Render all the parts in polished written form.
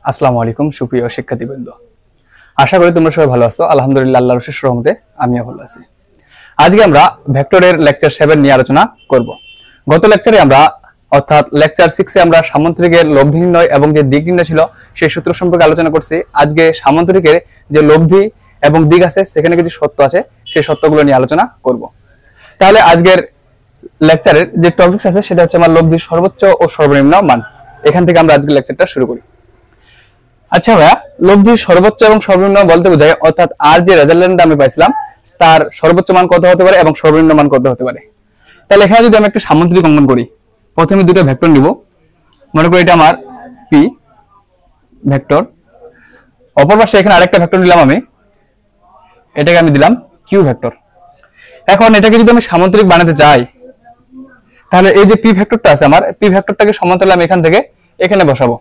আসসালামু আলাইকুম সুপ্রিয় শিক্ষার্থীবৃন্দ, আশা করি তোমরা সবাই ভালো আছো। আলহামদুলিল্লাহ, আল্লাহর অশেষ রহমতে আমিও ভালো আছি। আজকে আমরা ভেক্টরের লেকচার 7 নিয়ে আলোচনা করব। গত লেকচারে আমরা অর্থাৎ লেকচার 6 এ আমরা সামান্তরিকের লব্ধি নির্ণয় এবং যে দিক নির্ণয় ছিল সেই সূত্র সম্পর্কে আলোচনা করছি। আজকে সামান্তরিকের যে লব্ধি এবং দিক আছে সেখানে কিছু সত্য আছে, সেই সত্যগুলো নিয়ে আলোচনা করব। তাহলে আজকের লেকচারের যে টপিকস আছে সেটা হচ্ছে আমার লব্ধির সর্বোচ্চ ও সর্বনিম্ন মান। এখান থেকে আমরা আজকের লেকচারটা শুরু করি। আচ্ছা ভাইয়া, লব্ধির সর্বোচ্চ এবং সর্বনিম্ন বলতে বোঝায় অর্থাৎ আর যে রেজাল্টটা আমি পাইছিলাম তার সর্বোচ্চ মান কত হতে পারে এবং সর্বনিম্ন মান কত হতে পারে। তাহলে এখানে যদি আমি একটা সামান্তরিক অঙ্কন করি, প্রথমে দুটো ভেক্টর নিব। মনে করি এটা আমার পি ভেক্টর, অপর পাশে এখানে আরেকটা ভেক্টর নিলাম, আমি এটাকে আমি দিলাম কিউ ভেক্টর। এখন এটাকে যদি আমি সামান্তরিক বানাতে চাই তাহলে এই যে পি ভেক্টরটা আছে আমার, পি ভেক্টরটাকে সমান্তরালে আমি এখান থেকে এখানে বসাবো।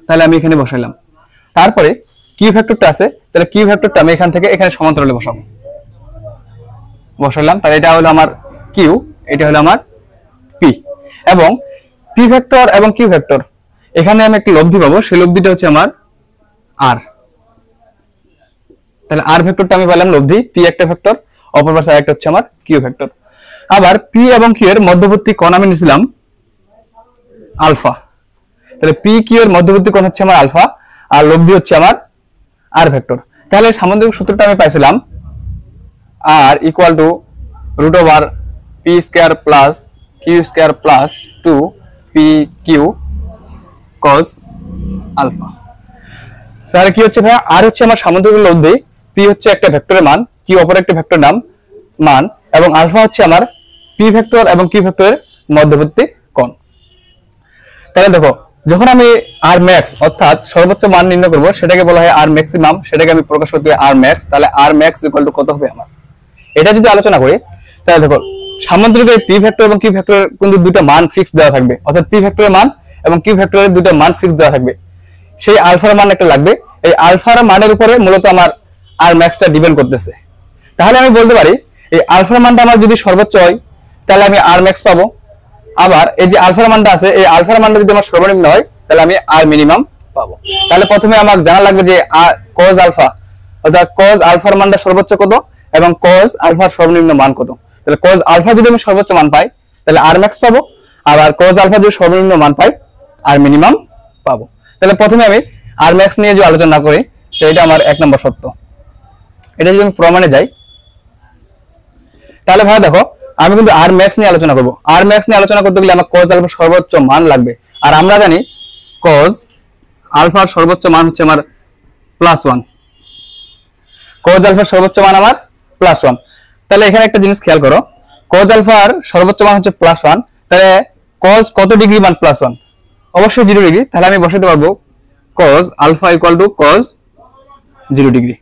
তাহলে আমি এখানে বসাইলাম। তারপরে কিউ ভেক্টরটা আছে, তাহলে কিউ ভেক্টরটা আমি এখান থেকে এখানে সমান্তরালে বসাইলাম। তাহলে এটা হলো আমার কিউ, এটা হলো আমার পি। এবং পি ভেক্টর এবং কিউ ভেক্টর এখানে আমি একটা লব্ধি পাবো, সেই লব্ধিটা হচ্ছে আমার আর। তাহলে আর ভেক্টরটা আমি পেলাম লব্ধি, পি একটা ভেক্টর, অপর পাশে আরেকটা হচ্ছে আমার কিউ ভেক্টর। আবার পি এবং কিউ এর মধ্যবর্তী কোণ আমি নিয়েছিলাম আলফা। তাহলে পি কিউ এর মধ্যবর্তী কোণ হচ্ছে আমার আলফা, আর লব্ধি হচ্ছে আমার আর ভেক্টর। তাহলে সামান্তরিক সূত্রটা আমি পাইছিলাম R equal to root over P square plus Q square plus 2 P Q cos alpha. তাহলে কি হচ্ছে ভাই, আর হচ্ছে আমার সামান্তরিক লব্ধি, পি হচ্ছে একটা ভেক্টরের মান, কিউ অপর একটা ভেক্টর মান, এবং আলফা হচ্ছে আমার পি ভেক্টর এবং কিউ ভেক্টরের মধ্যবর্তী কোণ। তাহলে দেখো, যখন আমি আর ম্যাক্স অর্থাৎ সর্বোচ্চ মান নির্ণয় করব সেটাকে বলা হয় আর ম্যাক্সিমাম, সেটাকে আমি প্রকাশ করতে হয় আর ম্যাক্স। তাহলে আর ম্যাক্স ইকুয়াল টু কত হবে আমার, এটা যদি আলোচনা করি তাহলে দেখো সামান্তরিকের পি ভেক্টর এবং কিউ ভেক্টরের কিন্তু দুটো মান ফিক্স দেওয়া থাকবে, অর্থাৎ পি ভেক্টরের মান এবং কিউ ভেক্টরের দুটো মান ফিক্স দেওয়া থাকবে। সেই আলফার মান একটা লাগবে, এই আলফার মানের উপরে মূলত আমার আর ম্যাক্সটা ডিপেন্ড করতেছে। তাহলে আমি বলতে পারি এই আলফার মানটা আমার যদি সর্বোচ্চ হয় তাহলে আমি আর ম্যাক্স পাবো। আবার এই যে আলফার মানটা আছে, এই আলফার মানটা যদি আমার সর্বনিম্ন হয় তাহলে আমি আর মিনিমাম পাবো। তাহলে প্রথমে আমার জানা লাগবে যে cos আলফা অর্থাৎ cos আলফার মানটা সর্বোচ্চ কত এবং cos আলফার সর্বনিম্ন মান কত। তাহলে cos আলফা যদি আমি সর্বোচ্চ মান পাই তাহলে আর ম্যাক্স পাবো, আবার cos আলফা যদি সর্বনিম্ন মান পাই আর মিনিমাম পাবো। তাহলে প্রথমে আমি আর ম্যাক্স নিয়ে যে আলোচনা করি তো এটা আমার এক নম্বর সত্য। এটা যদি আমি প্রমাণে যাই তাহলে ভাই দেখো, আমি কিন্তু আর ম্যাক্স নিয়ে আলোচনা করব। আর ম্যাক্স নিয়ে আলোচনা করতে গেলে আমার cos আলফার সর্বোচ্চ মান লাগবে, আর আমরা জানি cos আলফার সর্বোচ্চ মান হচ্ছে আমার +1। cos আলফার সর্বোচ্চ মান আমার +1। তাহলে এখানে একটা জিনিস খেয়াল করো, cos আলফার সর্বোচ্চ মান হচ্ছে +1, তাহলে cos কত ডিগ্রি মান +1? অবশ্যই 0 ডিগ্রি। তাহলে আমি বসাতে পারবো cos alpha equal to cos 0 degree.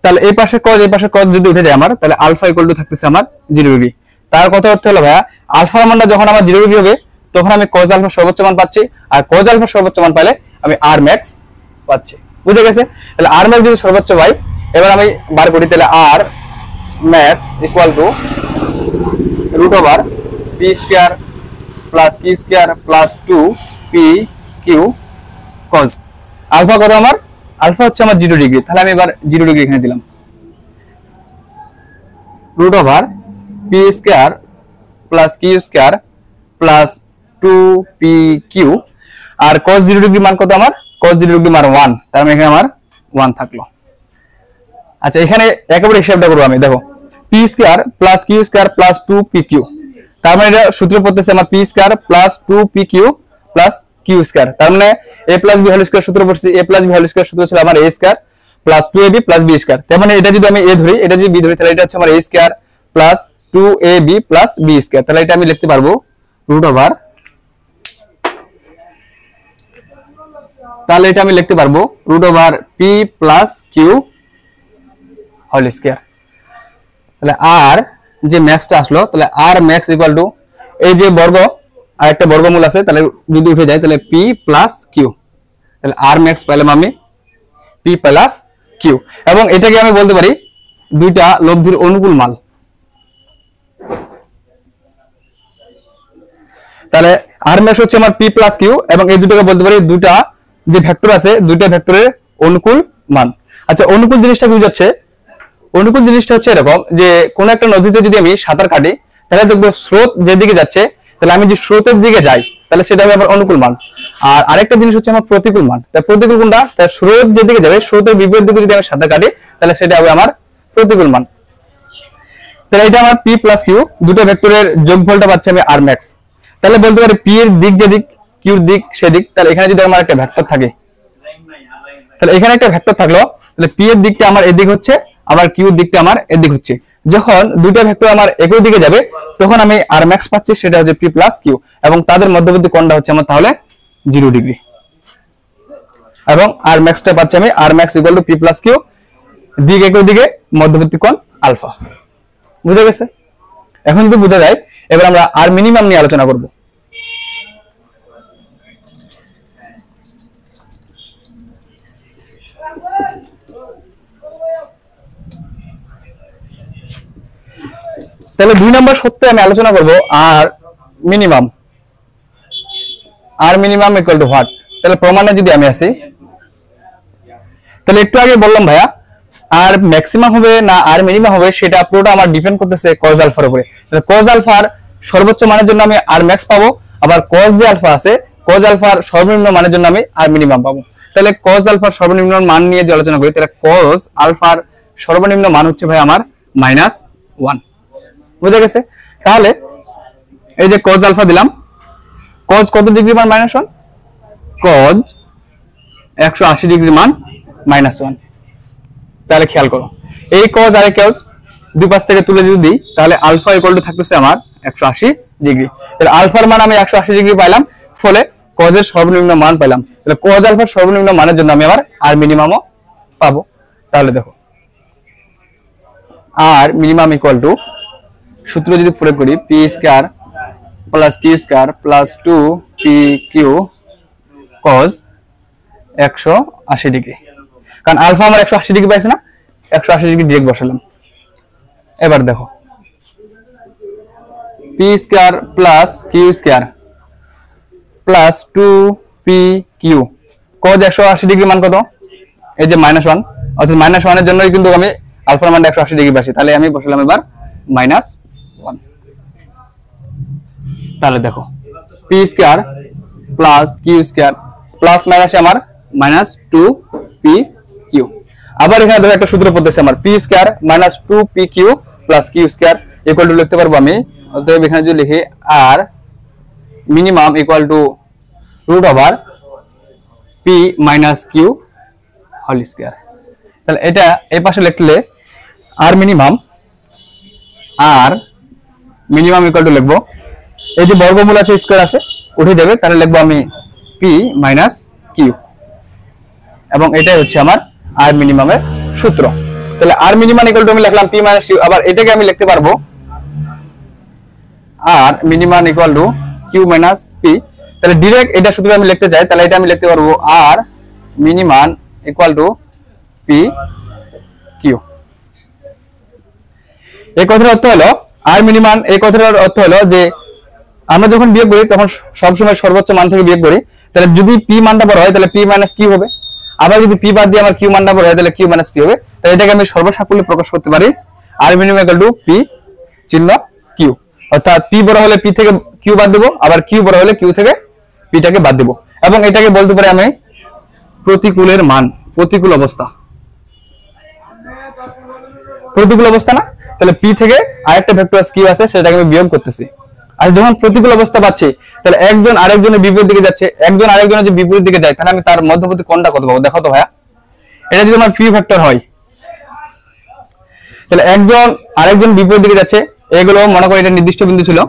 তাহলে এই পাশে cos এই পাশে cos যদি উঠে যায় আমার, তাহলে আলফা ইকুয়াল টু থাকতেছে আমার 0 ডিগ্রি। তার কথা হচ্ছে হলো ভাইয়া, আলফার মানটা যখন আমার 0 ডিগ্রি হবে তখন আমি cos আলফা সর্বোচ্চ মান পাচ্ছি, আর cos আলফা সর্বোচ্চ মান পাইলে আমি আর ম্যাক্স পাচ্ছি। বুঝে গেছে? তাহলে আর ম্যাক্স যদি সর্বোচ্চ পাই, এবার আমি বার করি, তাহলে R max equal to root over P square plus Q square plus 2 P Q cos alpha কত আমার, আলফা হচ্ছে আমার 0 ডিগ্রি। তাহলে আমি এবার 0 ডিগ্রি এখানে দিলাম, root over P square plus Q square plus 2 P Q, আর cos 0 ডিগ্রি মান কত আমার, cos 0 ডিগ্রি মান 1, তার মানে এখানে আমার 1 থাকলো। আচ্ছা, এখানে একেবারে হিসাবটা করবো আমি। দেখো P square plus Q square plus 2 P Q, তার মানে এটা সূত্র পড়তেছে আমার P square plus 2 P Q plus Q square. তার মানে a plus B whole square সূত্র পড়ছি, a plus B whole square সূত্র ছিল আমার a square plus 2ab plus b square. তার মানে এটা যদি আমি a ধরি, এটা যদি b ধরি, তাহলে এটা হচ্ছে আমার a square plus 2ab plus b square. তাহলে এটা আমি লিখতে পারবো রুট ওভার, তাহলে এটা আমি লিখতে পারবো root over p plus q whole square. তাহলে আর যে ম্যাক্সটা আসলো, তাহলে আর ম্যাক্স ইকুয়াল টু এই যে বর্গ আর একটা বর্গমূল আছে, তাহলে যদি উঠে যায় তাহলে p প্লাস q। তাহলে আর ম্যাক্স পেলাম আমি p প্লাস q, এবং এটাকে আমি বলতে পারি দুইটা লব্ধির অনুকূল মান। তাহলে আর ম্যাক্স হচ্ছে আমার পি প্লাস কিউ, এবং এই দুটোকে বলতে পারি দুটা যে ভেক্টর আছে দুইটা ভেক্টরের অনুকূল মান। আচ্ছা, অনুকূল জিনিসটা বুঝাচ্ছে, অনুকূল জিনিসটা হচ্ছে এরকম যে কোন একটা নদীতে যদি আমি সাঁতার কাটি তাহলে দেখবো স্রোত যেদিকে যাচ্ছে, তাহলে আমি যে স্রোতের দিকে যাই তাহলে সেটা হবে আমার অনুকূল মান। আর আরেকটা জিনিস হচ্ছে আমার প্রতিকূল মান। তাই প্রতিকূল কোনটা? তাই স্রোত যেদিকে যাবে স্রোতের বিপরীত দিকে যদি আমি সাঁতার কাটি তাহলে সেটা হবে আমার প্রতিকূল মান। তাহলে এটা আমার পি প্লাস কিউ, দুটো ভেক্টরের যোগফলটা পাচ্ছি আমি আর ম্যাক্স। তাহলে বলতে পারি পি এর দিক যেদিক, কিউর দিক সেদিক। তাহলে এখানে যদি আমার একটা ভেক্টর থাকে, তাহলে এখানে একটা ভেক্টর থাকলো, তাহলে পি এর দিকটা আমার এদিক হচ্ছে, আবার কিউর দিকটা আমার এদিক হচ্ছে। যখন দুইটা ভেক্টর আমার একই দিকে যাবে তখন আমি আর ম্যাক্স পাচ্ছি, সেটা হচ্ছে পি প্লাস কিউ, এবং তাদের মধ্যবর্তী কোণটা হচ্ছে আমার তাহলে 0 ডিগ্রি, এবং আর ম্যাক্সটা পাচ্ছি আমি R max equal to P plus Q, দিক একই দিকে, মধ্যবর্তী কোণ আলফা। বুঝা গেছে? এখন যদি বোঝা যায়, এবার আমরা আর মিনিমাম নিয়ে আলোচনা করব। তাহলে 2 নম্বর সূত্রে আমি আলোচনা করব R minimum. R minimum equal to what? তাহলে প্রমাণে যদি আমি আসি, তাহলে একটু আগে বললাম ভাইয়া আর ম্যাক্সিমাম হবে না আর মিনিমাম হবে সেটা পুরোটা আমার ডিপেন্ড করতেছে কজ আলফার উপরে। তাহলে কজ আলফার সর্বোচ্চ মানের জন্য আমি আর ম্যাক্স পাবো, আবার কজ যে আলফা আছে কজ আলফার সর্বনিম্ন মানের জন্য আমি আর মিনিমাম পাবো। তাহলে কজ আলফার সর্বনিম্ন মান নিয়ে যে আলোচনা করি, তাহলে কজ আলফার সর্বনিম্ন মান হচ্ছে ভাই আমার -1। বুঝা গেছে? তাহলে এই যে কজ আলফা দিলাম, কজ কত ডিগ্রি মান -1? কজ 180 ডিগ্রি মান -1। তাহলে খেয়াল করো, এই কজ আর এই কজ দুই পাশ থেকে তুলে যদি দিই তাহলে আলফা ইকুয়াল টু থাকতেছে আমার 180 ডিগ্রি। তাহলে আলফার মান আমি 180 ডিগ্রি পাইলাম, ফলে কজের সর্বনিম্ন মান পাইলাম। তাহলে কজ আলফার সর্বনিম্ন মানের জন্য আমি আবার আর মিনিমামও পাবো। তাহলে দেখো আর মিনিমাম ইকুয়াল টু, সূত্র যদি প্রয়োগ করি, P square plus Q square plus 2 P Q cos 180 degree. কারণ আলফা আমার 180 ডিগ্রি পাইছে না, 180 ডিগ্রি ডিরেক্ট বসালাম। এবার দেখো P square plus Q square plus 2 P Q cos 180 degree মান কত? এই যে -1, অর্থাৎ -1 এর জন্যই কিন্তু আমি আলফার মান 180 ডিগ্রি পাইছি। তাহলে আমি বসালাম এবার -1। তাহলে দেখো P square plus Q square plus মাইনাসে আমার -2 পি কিউ। আবার এখানে ধরো একটা সূত্র পড়তেছে আমার P square -2 P Q plus Q square equal to লিখতে পারবো আমি, অতএব এখানে যদি লিখি আর মিনিমাম ইকুয়াল টু √ওভার P minus Q whole square. তাহলে এটা এই পাশে লিখলে আর মিনিমাম ইকুয়াল টু লিখবো, এই যে বর্গমূল আছে স্কয়ার আছে উঠে যাবে, তাহলে লিখবো আমি পি মাইনাস কিউ, এবং এটাই হচ্ছে আমার আর মিনিমামের সূত্র। তাহলে আর মিনিমাম ইকুয়াল টু আমি লিখলাম পি মাইনাস কিউ। আবার এটাকে আমি লিখতে পারবো R minimum equal to Q minus P. তাহলে ডাইরেক্ট এটা সূত্র আমি লিখতে চাই, তাহলে এটা আমি লিখতে পারবো R minimum equal to P Q. এই কথার অর্থ হলো আর মিনিমাম, এই কথার অর্থ হলো যে আমরা যখন বিয়োগ করি তখন সবসময় সর্বোচ্চ মান থেকে বিয়োগ করি। তাহলে যদি পি মানটা বড় হয় তাহলে পি মাইনাস কিউ হবে, আবার যদি পি বাদ দিয়ে আমার কিউ মানটা বড় হয় তাহলে কিউ মাইনাস পি হবে। তাহলে এটাকে আমি সর্বসাকুল্যে প্রকাশ করতে পারি আর মিনিমাম ইকুয়াল টু পি চিহ্ন কিউ, অর্থাৎ পি বড় হলে পি থেকে কিউ বাদ দেবো, আবার কিউ বড় হলে কিউ থেকে পিটাকে বাদ দেবো, এবং এটাকে বলতে পারি আমি প্রতিকূলের মান, প্রতিকূল অবস্থা। প্রতিকূল অবস্থা না, তাহলে পি থেকে আরেকটা ভেক্টর কিউ আছে সেটাকে আমি বিয়োগ করতেছি। আর যখন প্রতিকূল অবস্থা পাচ্ছি তাহলে একজন আরেকজনের বিপরীত দিকে যাচ্ছে, একজন আরেকজনের যে বিপরীত দিকে যায় তাহলে আমি তার মধ্যবর্তী কোণটা কত পাবো? দেখো তো ভাইয়া, এটা যদি আমার পি ভেক্টর হয় তাহলে একজন আরেকজন বিপরীত দিকে যাচ্ছে, এগুলো মনে করি এটা নির্দিষ্ট বিন্দু ছিল,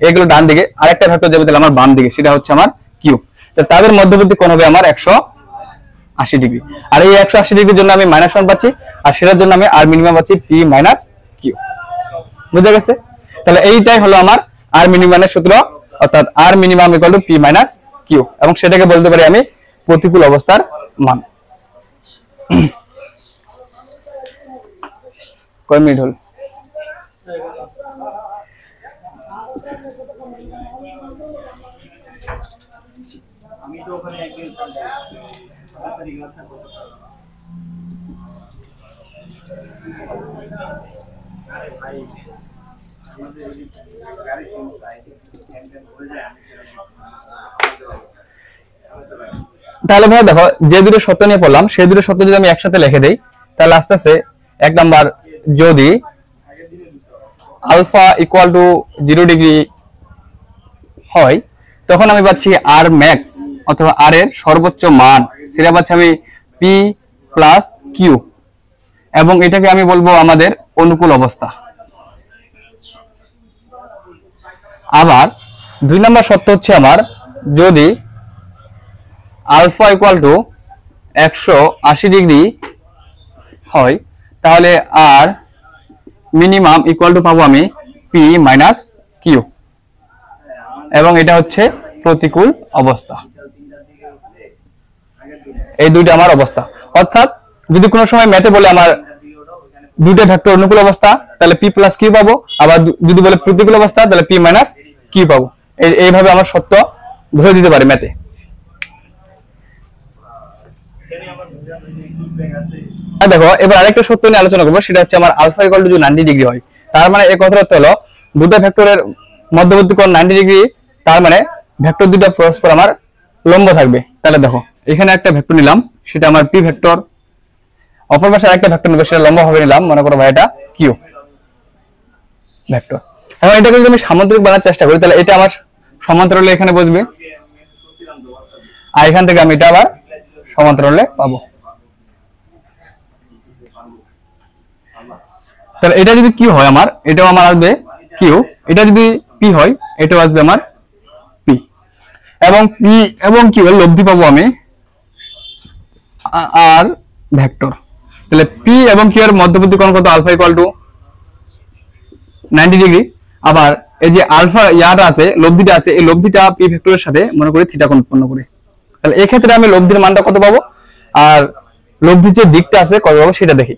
এগুলো ডান দিকে, আরেকটা ভেক্টর যাবে তাহলে আমার বাম দিকে, সেটা হচ্ছে আমার কিউ। তাহলে তাদের মধ্যবর্তী কোণ হবে আমার 180 ডিগ্রি। আর এই 180 ডিগ্রির জন্য আমি -1 পাচ্ছি, আর সেটার জন্য আমি আর মিনিমাম পাচ্ছি পি মাইনাস কিউ। বুঝা গেছে? তাহলে এইটাই হলো আমার আর মিনিমামের সূত্র, অর্থাৎ R minimum equal to P minus Q, এবং সেটাকে বলতে পারি আমি প্রতিকূল অবস্থার মান। কয় মিনিট হল? তাহলে ভাই দেখো, যে দুটো সত্য নিয়ে পড়লাম সেই দুটো সত্য যদি আমি একসাথে লিখে দেই, তাহলে আস্তে আস্তে 1 নাম্বার, যদি আলফা ইকুয়াল টু 0 ডিগ্রি হয় তখন আমি পাচ্ছি আর ম্যাক্স অথবা আর এর সর্বোচ্চ মান, সেটা পাচ্ছি আমি পি প্লাস কিউ, এবং এটাকে আমি বলবো আমাদের অনুকূল অবস্থা। আবার 2 নাম্বার সত্য হচ্ছে আমার, যদি আলফা ইকুয়াল টু 180 ডিগ্রি হয় তাহলে আর মিনিমাম ইকুয়াল টু পাবো আমি পি মাইনাস কিউ, এবং এটা হচ্ছে প্রতিকূল অবস্থা। এই দুইটা আমার অবস্থা। অর্থাৎ যদি কোনো সময় ম্যাথে বলে আমার দুইটা ভেক্টর অনুকূল অবস্থা তাহলে পি প্লাস কিউ পাবো, আবার যদি বলে প্রতিকূল অবস্থা তাহলে পি মাইনাস কিউ পাবো। এইভাবে আমার সত্য ধরে দিতে পারে ম্যাথে। দেখো এবার আরেকটা সত্য নিয়ে আলোচনা করবো, সেটা হচ্ছে আমার আলফা ইকুয়াল টু যদি 90 ডিগ্রি হয়, তার মানে এই কথার অর্থ হলো দুটো ভেক্টরের মধ্যবর্তী কোণ 90 ডিগ্রি, তার মানে ভেক্টর দুটো পরস্পর আমার লম্ব থাকবে। তাহলে দেখো এখানে একটা ভেক্টর নিলাম, সেটা আমার পি ভেক্টর, অপর পাশে আরেকটা ভেক্টর নেব, সেটা লম্ব ভাবে নিলাম, মনে করো ভাই এটা কিউ ভেক্টর। এবং এটাকে যদি আমি সামান্তরিক বানার চেষ্টা করি তাহলে এটা আমার সমান্তরালে এখানে বসবে, আর এখান থেকে আমি এটা আবার সমান্তরালে পাবো। তাহলে এটা যদি কিউ হয় আমার, এটাও আমার আসবে কিউ, এটা যদি পি হয় এটাও আসবে আমার পি, এবং পি এবং কিউ এর লব্ধি পাবো আমি আর ভেক্টর। তাহলে পি এবং কিউ এর মধ্যবর্তী কোণ কত? Alpha equal to 90 degree. আবার এই যে আলফা ইয়াটা আছে, লব্ধিটা আছে, এই লব্ধিটা পি ভেক্টরের সাথে মনে করি থিটা কোণ উৎপন্ন করে। তাহলে এই ক্ষেত্রে আমি লব্ধির মানটা কত পাবো আর লব্ধির যে দিকটা আছে কত পাবো সেটা দেখি।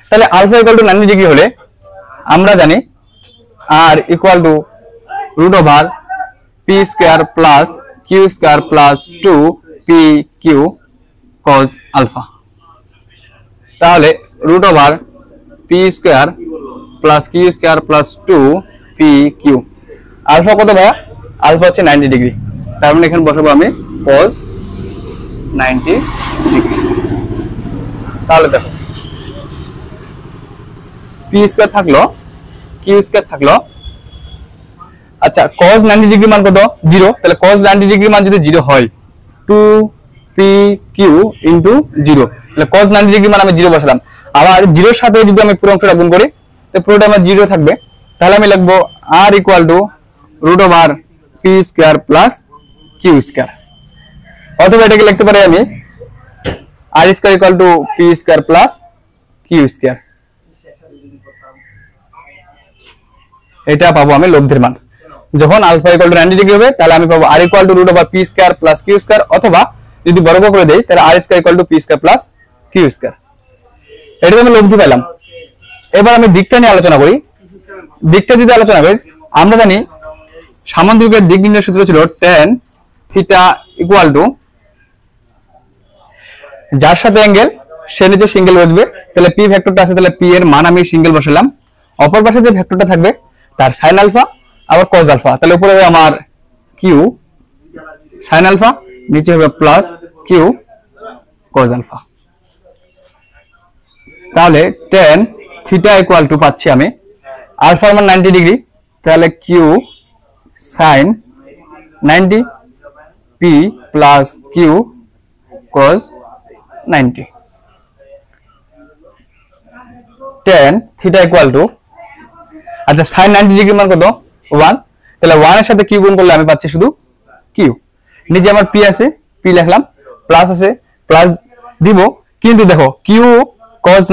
তাহলে আলফা ইকুয়াল টু 90 ডিগ্রি হলে আমরা জানি R equal to root over P square plus Q square plus 2 P Q cos alpha. তাহলে root over P square plus Q square plus 2 P Q, alpha কত ভাইয়া? আলফা হচ্ছে 90 degree, তার মানে এখানে বসাবো আমি কজ 90 ডিগ্রি। তাহলে দেখো পি স্কয়ার থাকলো, কিউ স্কয়ার থাকলো, আচ্ছা cos 90 ডিগ্রি মান কত? 0। তাহলে cos 90 ডিগ্রি মান যদি 0 হয় 2pq ইনটু 0, তাহলে cos 90 ডিগ্রি মান আমি 0 বসালাম। আবার 0 এর সাথে যদি আমি পুরো অংশটা গুণ করি তাহলে পুরোটা আমার 0 থাকবে। তাহলে আমি লিখব r equal to root over p square plus q square, অথবা এটাকে লিখতে পারি আমি r square equal to p square plus q square. এটা পাবো আমি লব্ধির মান। যখন আলফা ইকুয়াল টু 90 ডিগ্রি হবে তাহলে আমি পাবো r equal to root over p square plus q square, অথবা যদি বর্গ করে দেই তাহলে r square equal to p square plus q square. এটা আমি লব্ধি পেলাম। এবার আমি দিকটা নিয়ে আলোচনা করি। দিকটা যদি আলোচনা করি, আমরা জানি সামান্তরিকের দিক নির্ণয়ের সূত্র ছিল tan থিটা ইকুয়াল টু যার সাথে অ্যাঙ্গেল সে নিচে সিঙ্গেল বসবে। তাহলে p ভেক্টরটা আছে, তাহলে p এর মান আমি সিঙ্গেল বসালাম, অপর পাশে যে ভেক্টরটা থাকবে তার sin আলফা আবার cos আলফা। তাহলে উপরে হবে আমার q sin আলফা, নিচে হবে প্লাস q cos আলফা। তাহলে tan থিটা ইকুয়াল টু পাচ্ছি আমি আলফার মান 90 ডিগ্রি, তাহলে q sin 90 p plus q cos 90। tan theta equal to, আচ্ছা sin 90 ডিগ্রি মান কত? 1। তাহলে 1 এর সাথে q গুণ করলে আমি পাচ্ছি শুধু q। নিচে আমার p আছে, p লিখলাম, প্লাস আছে, প্লাস দিব, কিন্তু দেখো q cos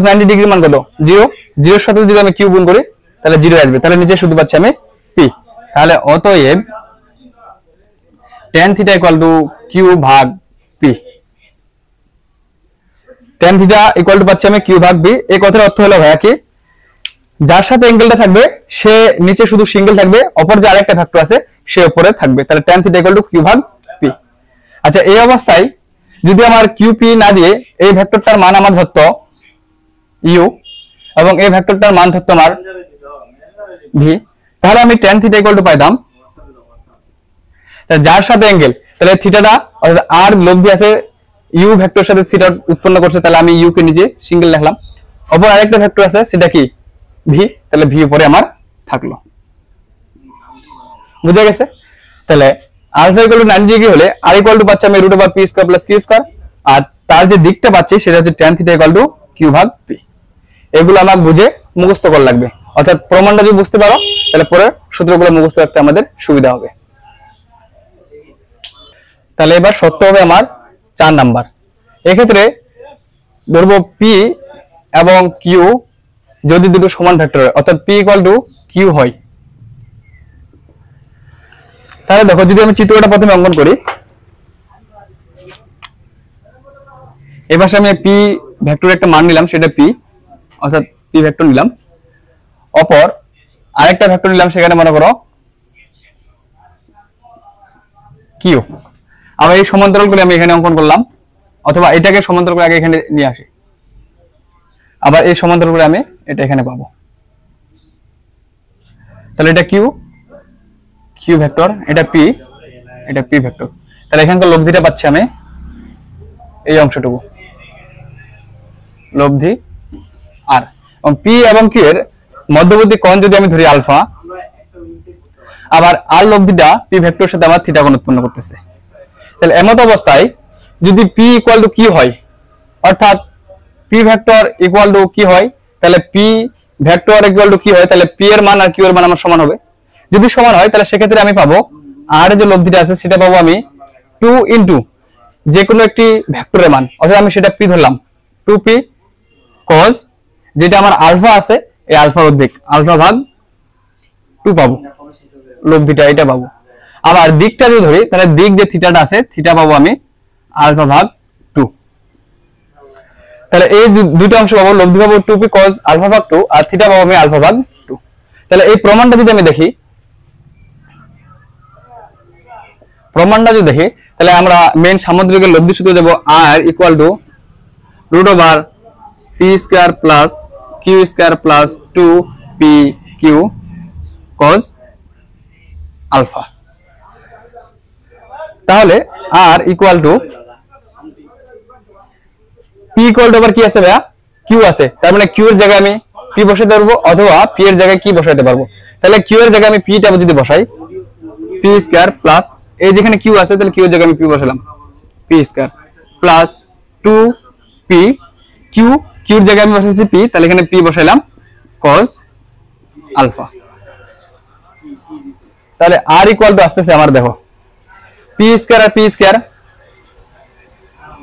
90 ডিগ্রি মান কত? 0। 0 এর সাথে যদি আমি q গুণ করি তাহলে 0 আসবে, তাহলে নিচে শুধু পাচ্ছি আমি p। তাহলে অতএব tan theta equal two q ভাগ p। tan theta equal two পাচ্ছি আমি q ভাগ p। এই কথার অর্থ হলো ভাইয়া কি, যার সাথে অ্যাঙ্গেলটা থাকবে সে নিচে শুধু সিঙ্গেল থাকবে, অপর যে আরেকটা ভেক্টর আছে সে উপরে থাকবে, তাহলে tan θ = q ভাগ p। আচ্ছা, এই অবস্থায় যদি আমার qp না দিয়ে এই ভেক্টরটার মান আমার ধরতো u এবং এই ভেক্টরটার মান ধরতো আমার v, তাহলে আমি tan θ = পাইতাম যার সাথে অ্যাঙ্গেল, তাহলে থিটাটা অর্থাৎ r লব্ধি আছে u ভেক্টরের সাথে থিটা উৎপন্ন করছে, তাহলে আমি u কে নিজে সিঙ্গেল লিখলাম, অপর আরেকটা ভেক্টর আছে সেটা কি v, তাহলে v উপরে আমার থাকলো। বুঝা গেছে? তাহলে আলফা = 90 ডিগ্রি হলে r = পাচ্ছি আমি √p² + q², আর তার যে দিকটা পাচ্ছি সেটা হচ্ছে tan θ = q ভাগ p। এগুলো আমাকে বুঝে মুখস্থ করা লাগবে, অর্থাৎ প্রমাণটা যদি বুঝতে পারো তাহলে পরে সূত্রগুলো মুখস্থ রাখতে আমাদের সুবিধা হবে। তাহলে এবার সত্য হবে আমার 4 নাম্বার। এক্ষেত্রে ধরবো p এবং q যদি দুটো সমান ভেক্টর হয়, অর্থাৎ p = q হয়, তাহলে দেখো যদি আমি চিত্রটা প্রথমে অঙ্কন করি, এবার আমি p ভেক্টরের একটা মান নিলাম, সেটা p, অর্থাৎ p ভেক্টর নিলাম, অপর আরেকটা ভেক্টর নিলাম, সেখানে মনে করো q। আবার এই সমান্তরাল করে আমি এখানে অঙ্কন করলাম, অথবা এটাকে সমান্তরাল করে আগে এখানে নিয়ে আসি, আবার এই সমান্তরাল করে আমি এটা এখানে পাবো, তাহলে এটা q ভেক্টর, এটা p ভেক্টর। তাহলে এখানকার লব্ধিটা পাচ্ছি আমি এই অংশটুকু, লব্ধি r, এবং p এবং q এর মধ্যবর্তী কোণ যদি আমি ধরি আলফা, আবার r লব্ধিটা p ভেক্টরের সাথে আমার থিটা কোণ উৎপন্ন করতেছে। তাহলে এমত অবস্থায় যদি p = q হয়, অর্থাৎ p ভেক্টর = q হয়, তাহলে p ভেক্টর = q হয়, তাহলে p এর মান আর q এর মান আমার সমান হবে। যদি সমান হয় তাহলে সেক্ষেত্রে আমি পাবো r যে লব্ধিটা আছে সেটা পাবো আমি 2 ইনটু যে কোনো একটি ভেক্টরের মান, অর্থাৎ আমি সেটা p ধরলাম, 2p cos যেটা আমার আলফা আছে এই আলফার অর্ধেক, আলফা ভাগ 2 পাবো, লব্ধিটা এটা পাবো। আবার দিকটা যদি ধরি তাহলে দিক যে থিটাটা আছে থিটা পাবো আমি আলফা ভাগ 2। তাহলে এই দুটো অংশ পাবো, লব্ধি পাবো 2p cos আলফা ভাগ 2, আর থিটা পাবো আমি আলফা ভাগ 2। তাহলে এই প্রমাণটা যদি আমি দেখি, তাহলে আমরা মেইন সামুদ্রিকের লব্ধি সূত্র দেব r = √p² + q² + 2pq cos alpha. তাহলে r p আবার কি আছে ভাইয়া, q আছে, তার মানে q এর জায়গায় আমি p বসাতে পারবো, অথবা p এর জায়গায় কি বসাতে পারবো। তাহলে q এর জায়গায় আমি p টা যদি বসাই p² এই যেখানে q আছে তাহলে q এর জায়গায় আমি p বসালাম p² + 2p q এর জায়গায় আমি বসাইছি p, তাহলে এখানে p বসাইলাম cos আলফা। তাহলে r = আসতেছে আমার, দেখো p² আর p²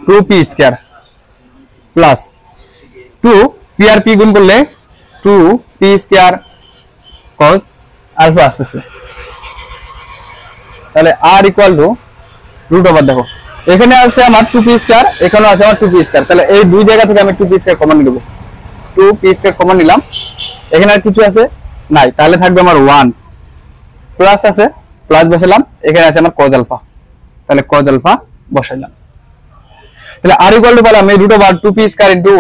2p² প্লাস 2 p আর p গুণ করলে 2p² cos আলফা আসতেছে। তাহলে r √, দেখো এখানে আছে আমার 2p², এখানে আছে আমার 2p², তাহলে এই দুই জায়গা থেকে আমি 2p² কমন নেব, 2p² কমন নিলাম, এখানে আর কিছু আছে নাই, তাহলে থাকবে আমার 1 প্লাস আছে, প্লাস বসালাম, এখানে আছে আমার cos আলফা, তাহলে cos আলফা বসাইলাম। তাহলে r পেলাম আমি √2p² *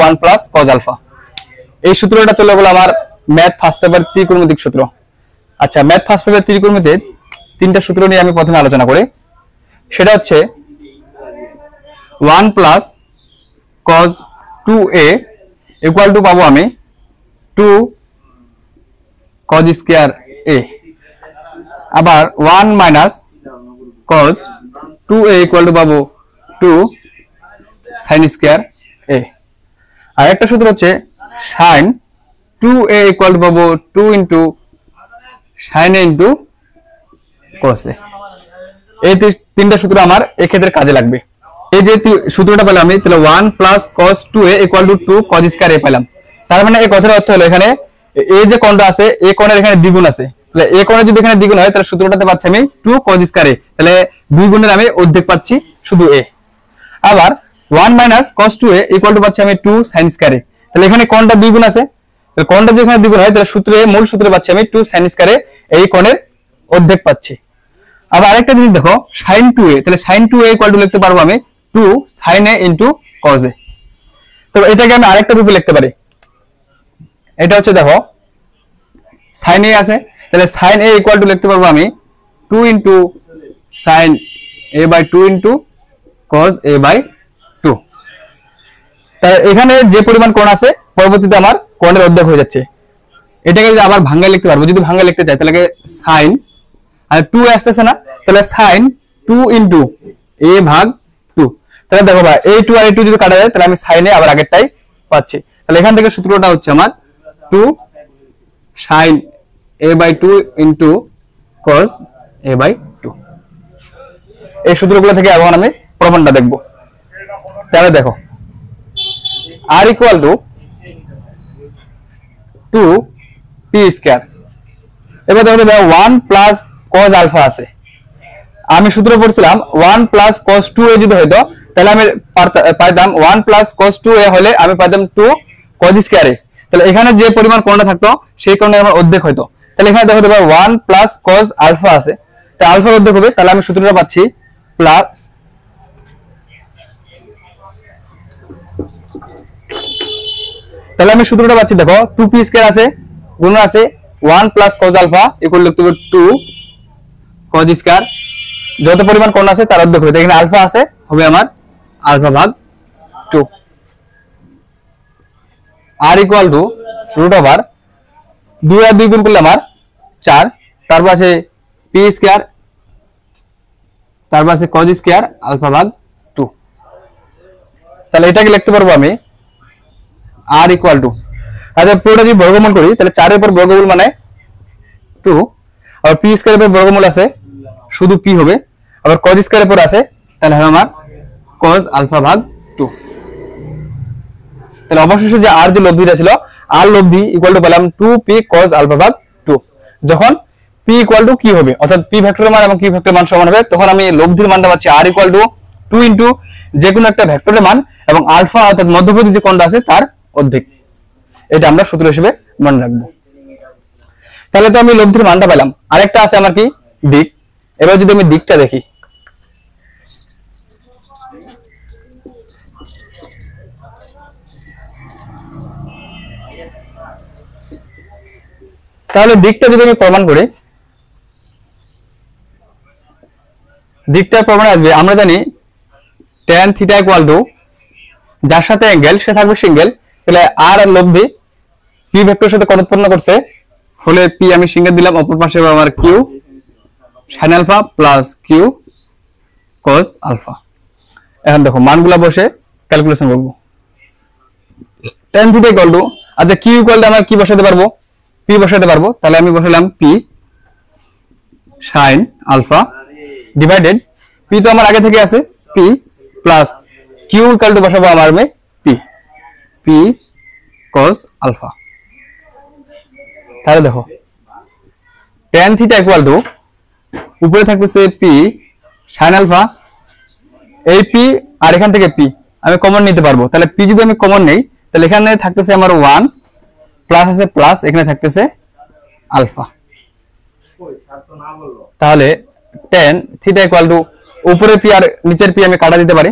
1 + cos আলফা। এই সূত্রটা চলে গেল আমার ম্যাথ ফার্স্ট পেপার ত্রিকোণমিতিক সূত্র। আচ্ছা, ম্যাথ ফার্স্ট পেপার ত্রিকোণমিতিতে তিনটা সূত্র নিয়ে আমি প্রথমে আলোচনা করি, সেটা হচ্ছে 1 + cos 2a = পাবো আমি 2 cos² a, আবার 1 - cos 2a = পাবো 2 sin² a। আর একটা সূত্র হচ্ছে sin 2a = পাবো 2 sin a cos a। এই তিনটা সূত্র আমার এই ক্ষেত্রে কাজে লাগবে। এই যে সূত্রটা পেলাম আমি, তাহলে 1 + cos 2a = 2 cos² a পেলাম। তার মানে এই কথার অর্থ হলো এখানে এই যে কোণটা আছে এই কোণের এখানে দ্বিগুণ আছে, তাহলে এই কোণে যদি এখানে দ্বিগুণ হয় তাহলে সূত্রটাতে পাচ্ছি আমি 2 cos² a, তাহলে দুই গুণের আমি অর্ধেক পাচ্ছি শুধু a। আবার 1 - cos 2a = পাচ্ছি আমি 2 sin² a, তাহলে এখানে কোণটা দুই গুণ আছে, তাহলে কোণটা যদি এখানে দ্বিগুণ হয় তাহলে সূত্রে মূল সূত্রে পাচ্ছি আমি 2 sin স্কয়ারে এই কোণের অর্ধেক পাচ্ছি। আবার আরেকটা জিনিস দেখো sin 2a, তাহলে sin 2a ইকুয়াল টু লিখতে পারবো আমি 2 sin a into cos a। তো এটাকে আমি আরেকটা রূপে লিখতে পারি, এটা হচ্ছে দেখো sin a আছে, তাহলে sin a ইকুয়াল টু লিখতে পারবো আমি 2 into sin a by 2 into cos a by 2। তাহলে এখানে যে পরিমাণ কোণ আছে পরবর্তীতে আমার কোণের অর্ধেক হয়ে যাচ্ছে। এটাকে যদি আবার ভাঙায় লিখতে পারবো, যদি ভাঙায় লিখতে চাই তাহলে sin আর 2 আসতেছে না, তাহলে sin 2 ইনটু a ভাগ 2। তাহলে দেখো ভাই এই 2 আর এই 2 যদি কাটা যায় তাহলে আমি sin a আবার আগেরটাই পাচ্ছি। তাহলে এখান থেকে সূত্রটা হচ্ছে আমার 2 sin a by 2 into cos a by 2। এই সূত্রগুলো থেকে এখন আমি প্রমাণটা দেখব। তাহলে দেখো r equal to 2 p square. এবার দেখো 1 প্লাস cos আলফা আছে, আমি সূত্র পড়ছিলাম 1 প্লাস cos 2a যদি হইতো তাহলে আমি পাইতাম 1 প্লাস cos 2a হলে আমি পাইতাম 2 cos স্কয়ার a। তাহলে এখানে যে পরিমাণ কোণটা থাকতো সেই কোণের আমার অর্ধেক হইতো। তাহলে এখানে দেখো 1 প্লাস cos আলফা আছে, তাহলে আলফার অর্ধেক হবে, তাহলে আমি সূত্রটা পাচ্ছি প্লাস তাহলে আমি সূত্রটা পাচ্ছি দেখো 2p স্কয়ার আছে গুণ আছে 1 plus cos alpha equal to 2 cos square, যত পরিমাণ কোণ আছে তার অর্ধেক হবে। এখানে আলফা আছে, হবে আমার আলফা ভাগ 2। r equal to root over 2 আর 2 গুণ করলে আমার 4, তারপর আছে p স্কয়ার, তারপর আছে cos স্কয়ার আলফা ভাগ 2। তাহলে এটাকে লিখতে পারবো আমি r ইকুয়াল টু, আচ্ছা পুরোটা যদি বর্গমূল করি তাহলে 4 এর উপর বর্গমূল মানে 2, আর p স্কয়ারের উপর বর্গমূল আছে শুধু p হবে, আবার cos স্কয়ারের উপর আছে তাহলে হবে আমার cos আলফা ভাগ 2। তাহলে অবশেষে যে r যে লব্ধিটা ছিল r লব্ধি ইকুয়াল টু পেলাম 2p cos আলফা ভাগ 2। যখন p ইকুয়াল টু কি হবে অর্থাৎ p ভেক্টরের মান এবং q ভেক্টরের মান সমান হবে, তখন আমি লব্ধির মানটা পাচ্ছি r ইকুয়াল টু 2 ইনটু যে কোনো একটা ভেক্টরের মান এবং আলফা অর্থাৎ মধ্যবর্তী যে কোণটা আছে তার অর্ধেক। এটা আমরা সূত্র হিসেবে মনে রাখবো। তাহলে তো আমি লব্ধির মানটা পেলাম, আরেকটা আছে আমার কি দিক। এবার যদি আমি দিকটা দেখি, তাহলে দিকটা যদি আমি প্রমাণ করি, দিকটা প্রমাণে আসবে আমরা জানি tan থিটা ইকুয়াল টু যার সাথে অ্যাঙ্গেল সে থাকবে সিঙ্গেল, তাহলে আর লব্ধি p ভেক্টরের সাথে কোণ উৎপন্ন করছে, ফলে p আমি সিঙ্গেল দিলাম, অপর পাশে আমার q sin alpha plus q cos alpha. এখন দেখো মানগুলা বসে ক্যালকুলেশন করব। tan থিটা ইকুয়াল টু, আচ্ছা q ইকুয়াল টু আমরা কি বসাতে পারবো, p বসাতে পারবো, তাহলে আমি বসালাম p sin alpha divided p তো আমার আগে থেকে আছে p plus q equal to বসাবো আমার মে p cos আলফা। তাহলে দেখো tan থিটা ইকুয়াল টু উপরে থাকতেছে p sin আলফা, এই p আর এখান থেকে p আমি কমন নিতে পারবো, তাহলে p যদি আমি কমন নেই তাহলে এখানে থাকতেছে আমার 1 প্লাস আছে প্লাস এখানে থাকতেছে আলফা। তাহলে tan থিটা ইকুয়াল টু উপরে p আর নিচের p আমি কাটা দিতে পারি,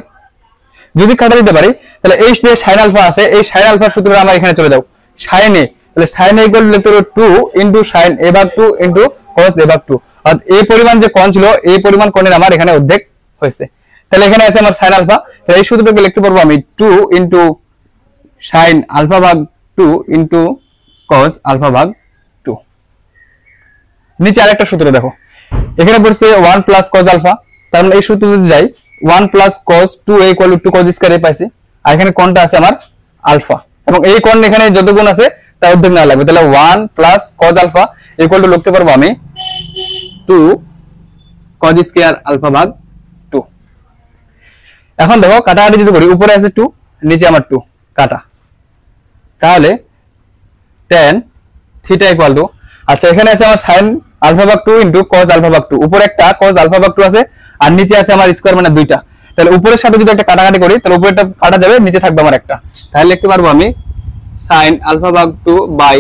যদি কাটা দিতে পারি তাহলে এই যে sin আলফা আছে এই sin আলফার সূত্রটা আমরা এখানে চলে যাও sin a, তাহলে sin a ইকুয়াল টু লিখতে হবে 2 ইনটু sin a ভাগ 2 ইনটু cos a ভাগ 2, আর এই পরিমাণ যে কোণ ছিল এই পরিমাণ কোণের আমার এখানে অর্ধেক হয়েছে। তাহলে এখানে আছে আমার sin আলফা, তাহলে এই সূত্রটাকে লিখতে পারবো আমি 2 ইনটু sin আলফা ভাগ 2 ইনটু cos আলফা ভাগ 2। নিচে আরেকটা সূত্র দেখো, এখানে পড়ছে 1 প্লাস cos আলফা, তার মানে এই সূত্র যদি যাই 1 plus cos 2a equal to 2 cos square a পাইছি, আর এখানে কোণটা আছে আমার আলফা এবং এই কোণ এখানে যত গুণ আছে তার অর্ধেক না লাগবে, তাহলে 1 plus cos alpha equal to লিখতে পারবো আমি 2 cos স্কয়ার আলফা ভাগ 2। এখন দেখো কাটাকাটি যদি করি, উপরে আছে 2 নিচে আমার 2 কাটা, তাহলে tan থিটা ইকুয়াল টু, আচ্ছা এখানে আছে আমার sin আলফা ভাগ 2 ইনটু cos আলফা ভাগ 2, উপরে একটা cos আলফা ভাগ 2 আছে আর নিচে আছে আমার স্কয়ার মানে দুইটা, তাহলে উপরের সাথে যদি একটা কাটাকাটি করি তাহলে উপরেরটা কাটা যাবে, নিচে থাকবে আমার একটা, তাহলে লিখতে পারবো আমি sin আলফা ভাগ 2 বাই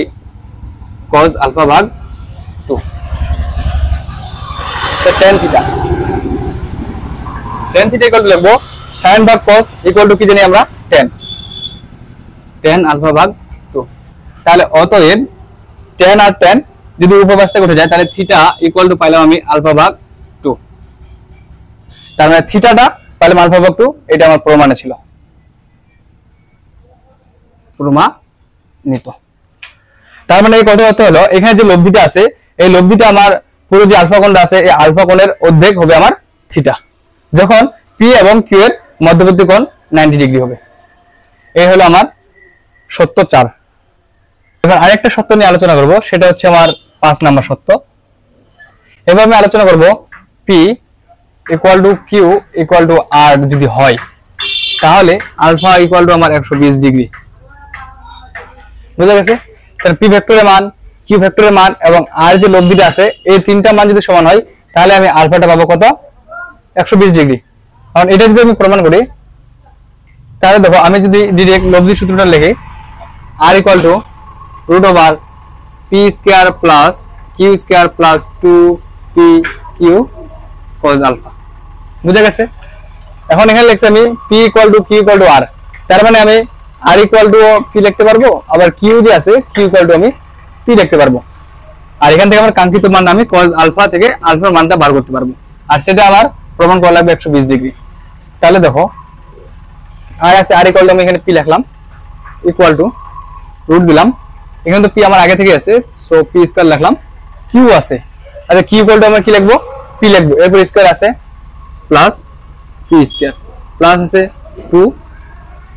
cos আলফা ভাগ 2। তো tan থিটা ইকুয়াল টু লিখবো sin ভাগ cos ইকুয়াল টু কি জানি আমরা tan আলফা ভাগ 2। তাহলে অতএব tan আর tan যদি উপপাশ থেকে উঠে যায় তাহলে থিটা ইকুয়াল টু পাইলাম আমি আলফা ভাগ 2। তার মানে থিটাটা পাইলাম আলফা ভাগ 2, এটা আমার প্রমাণে ছিল, প্রমাণিত। তার মানে এই কথা অর্থ হলো এখানে যে লব্ধিটা আছে এই লব্ধিটা আমার পুরো যে আলফা কোণটা আছে এই আলফা কোণের অর্ধেক হবে আমার থিটা, যখন পি এবং কিউ এর মধ্যবর্তী কোণ 90 ডিগ্রি হবে। এই হলো আমার সত্য 4। এবার আরেকটা সত্য নিয়ে আলোচনা করব, সেটা হচ্ছে আমার 5 নাম্বার সত্য। এবার আমি আলোচনা করব P equal to Q equal to R যদি হয় তাহলে আলফা ইকুয়াল টু আমার 120 ডিগ্রি। বুঝা গেছে? তাহলে পি ভেক্টরের মান, কিউ ভেক্টরের মান এবং আর যে লব্ধিটা আছে এই তিনটা মান যদি সমান হয় তাহলে আমি আলফাটা পাবো কত? 120 ডিগ্রি। কারণ এটা যদি আমি প্রমাণ করি তাহলে দেখো আমি যদি ডাইরেক্ট লব্ধি সূত্রটা লিখি R equal to root over P square plus Q square plus 2p Q cos alpha. বুঝা গেছে? এখন এখানে লিখছি আমি P equal to Q equal to R, তার মানে আমি আর ইকুয়াল টু পি লিখতে পারবো, আবার কিউ যে আছে কিউ ইকুয়াল টু আমি পি লিখতে পারবো। আর এখান থেকে আমার কাঙ্ক্ষিত মান আমি cos আলফা থেকে আলফার মানটা বার করতে পারবো, আর সেটা আমার প্রমাণ করা লাগবে 120 ডিগ্রি। তাহলে দেখো আর আছে আর ইকুয়াল টু আমি এখানে পি লিখলাম ইকুয়াল টু রুট দিলাম, এখানে তো পি আমার আগে থেকে আছে সো পি স্কয়ার লিখলাম, কিউ আছে আচ্ছা কিউ ইকুয়াল টু আমরা কি লিখবো? পি লিখবো, এরপর স্কয়ার আছে প্লাস পি স্কয়ার প্লাস আছে 2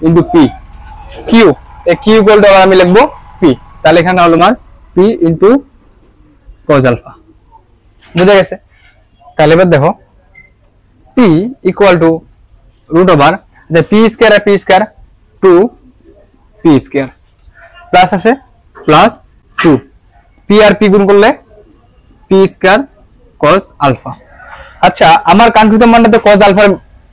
ইনটু পি কিউ, এই কিউ ইকুয়াল টু আবার আমি লিখবো পি, তাহলে এখানে হলো আমার পি ইনটু cos আলফা। বুঝা গেছে? তাহলে এবার দেখো P equal to root over যে পি স্কয়ার আর P square 2p square plus আছে প্লাস 2 পি আর পি গুণ করলে পি স্কয়ার cos আলফা। আচ্ছা আমার কাঙ্ক্ষিত মানটা তো cos আলফার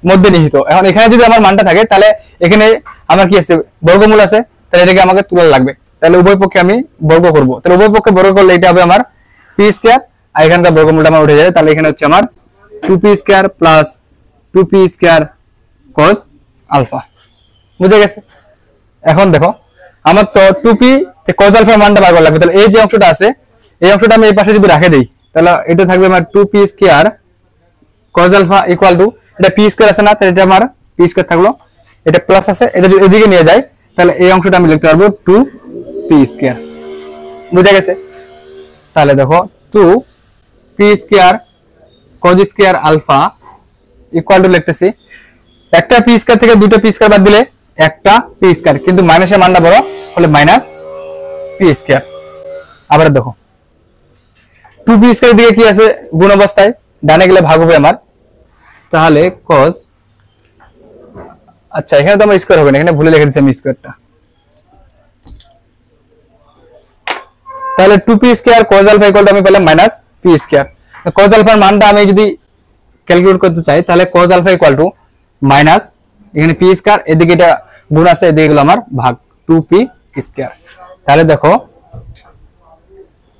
মধ্যে নিহিত, এখন এখানে যদি আমার মানটা থাকে তাহলে এখানে আমার কি আছে? বর্গমূল আছে, তাহলে এটাকে আমাকে তুলনা লাগবে, তাহলে উভয় পক্ষে আমি বর্গ করব, তাহলে উভয় পক্ষে বর্গ করলে এটা হবে আমার পি স্কয়ার আর এখানকার বর্গমূলটা আমার উঠে যাবে, তাহলে এখানে হচ্ছে আমার 2p square plus 2p square cos alpha. বুঝে গেছে? এখন দেখো আমার তো 2p তে cos আলফার মানটা বার করা লাগবে, তাহলে এই যে অংশটা আছে এই অংশটা আমি এই পাশে যদি রেখে দেই তাহলে এটা থাকবে আমার 2p square cos alpha equal to এটা p স্কয়ার আছে না, তাহলে এটা আমার p স্কয়ার থাকলো, এটা প্লাস আছে, এটা যদি এদিকে নিয়ে যায় তাহলে এই অংশটা আমি লিখতে পারবো 2p স্কয়ার। বুঝা গেছে? তাহলে দেখো 2p square cos square alpha equal to লিখতেছি একটা p স্কয়ার থেকে দুটো p স্কয়ার বাদ দিলে একটা p স্কয়ার, কিন্তু মাইনাসের মানটা বড় হলে মাইনাস p স্কয়ার। আবার দেখো 2p স্কয়ার দিকে কি আছে? গুণ অবস্থায়, ডানে গেলে ভাগ হবে আমার, তাহলে cos আচ্ছা এখানে তো আমার স্কয়ার হবে না, এখানে ভুলে লিখে দিয়েছি আমি স্কয়ারটা, তাহলে 2p square cos alpha equal to আমি পেলাম মাইনাস p স্কয়ার। cos আলফার মানটা আমি যদি ক্যালকুলেট করতে চাই তাহলে cos alpha equal to minus এখানে p স্কয়ার, এদিকে এটা গুণ আছে, এদিকে গেল আমার ভাগ 2p স্কয়ার। তাহলে দেখো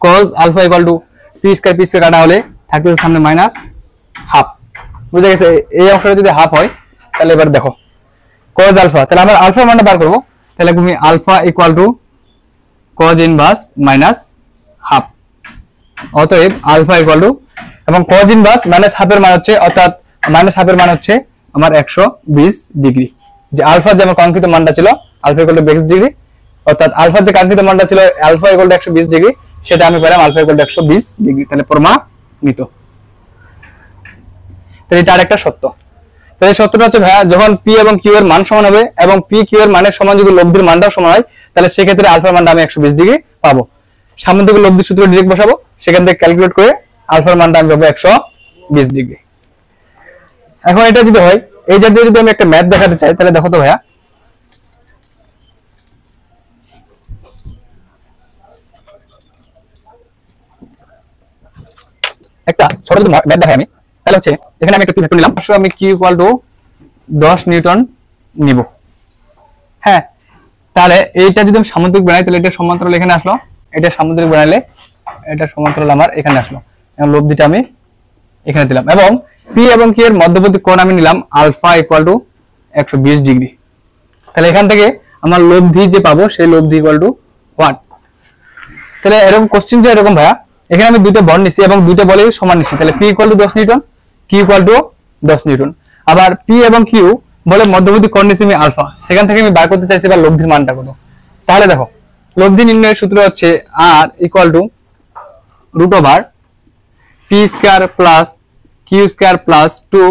cos alpha equal to p square কাটা হলে থাকতেছে সামনে মাইনাস হাফ। বুঝে গেছে? এই অংশটা যদি হাফ হয় তাহলে এবার দেখো cos আলফা, তাহলে আমরা আলফা মানটা বার করব, তাহলে তুমি alpha equal to cos inverse minus half. অতএব আলফা ইকুয়াল টু এবং cos ইনভার্স মাইনাস হাফের মান হচ্ছে, অর্থাৎ মাইনাস হাফের মান হচ্ছে আমার 120 ডিগ্রি। যে আলফা যে আমার কাঙ্ক্ষিত মানটা ছিল আলফা ইকুয়াল টু 20 ডিগ্রি, অর্থাৎ আলফা যে কাঙ্ক্ষিত মানটা ছিল আলফা ইকুয়াল টু 120 ডিগ্রি, সেটা আমি পেলাম আলফা ইকুয়াল টু 120 ডিগ্রি, তাহলে প্রমাণিত। তাহলে এটা আরেকটা সত্য। তাহলে সত্যটা হচ্ছে ভাইয়া যখন পি এবং কিউ এর মান সমান হবে এবং পি কিউ এর মানের সমান যদি লব্ধির মানটাও সমান হয় তাহলে সেক্ষেত্রে আলফার মানটা আমি 120 ডিগ্রি পাবো। সামনে থেকে লব্ধি সূত্র ডাইরেক্ট বসাবো, সেখান থেকে ক্যালকুলেট করে আলফার মানটা আমি পাবো 120 ডিগ্রি। এখন এটা যদি হয় এই জাতীয় যদি আমি একটা ম্যাথ দেখাতে চাই তাহলে দেখো তো ভাইয়া, একটা ছোট যদি ম্যাথ দেখাই আমি, তাহলে হচ্ছে এখানে আমি একটা ভেক্টর নিলাম, আমি q ইকুয়াল টু 10 নিউটন নিব। হ্যাঁ তাহলে এইটা যদি আমি সামুদ্রিক বানাই তাহলে এটা সমান্তরাল এখানে আসলো, এটা সামুদ্রিক বানাইলে এটা সমান্তরাল আমার এখানে আসলো, এবং লব্ধিটা আমি এখানে দিলাম, এবং পি এবং কিউ এর মধ্যবর্তী কোণ আমি নিলাম আলফা ইকুয়াল টু 120 ডিগ্রি। তাহলে এখান থেকে আমার লব্ধি যে পাবো সেই লব্ধি ইকুয়াল টু 1। তাহলে এরকম কোশ্চেন যে এরকম ভাইয়া, এখানে আমি দুটো বল নিছি এবং দুটো বলেই সমান নিছি, তাহলে P equal to 10 newton, Q equal to 10 newton. আবার পি এবং কিউ বলে মধ্যবর্তী কোণ নিছি আমি আলফা, সেখান থেকে আমি বার করতে চাইছি এবার লব্ধির মানটা কত। তাহলে দেখো লব্ধি নির্ণয়ের সূত্র হচ্ছে R equal to root over P square plus Q square plus 2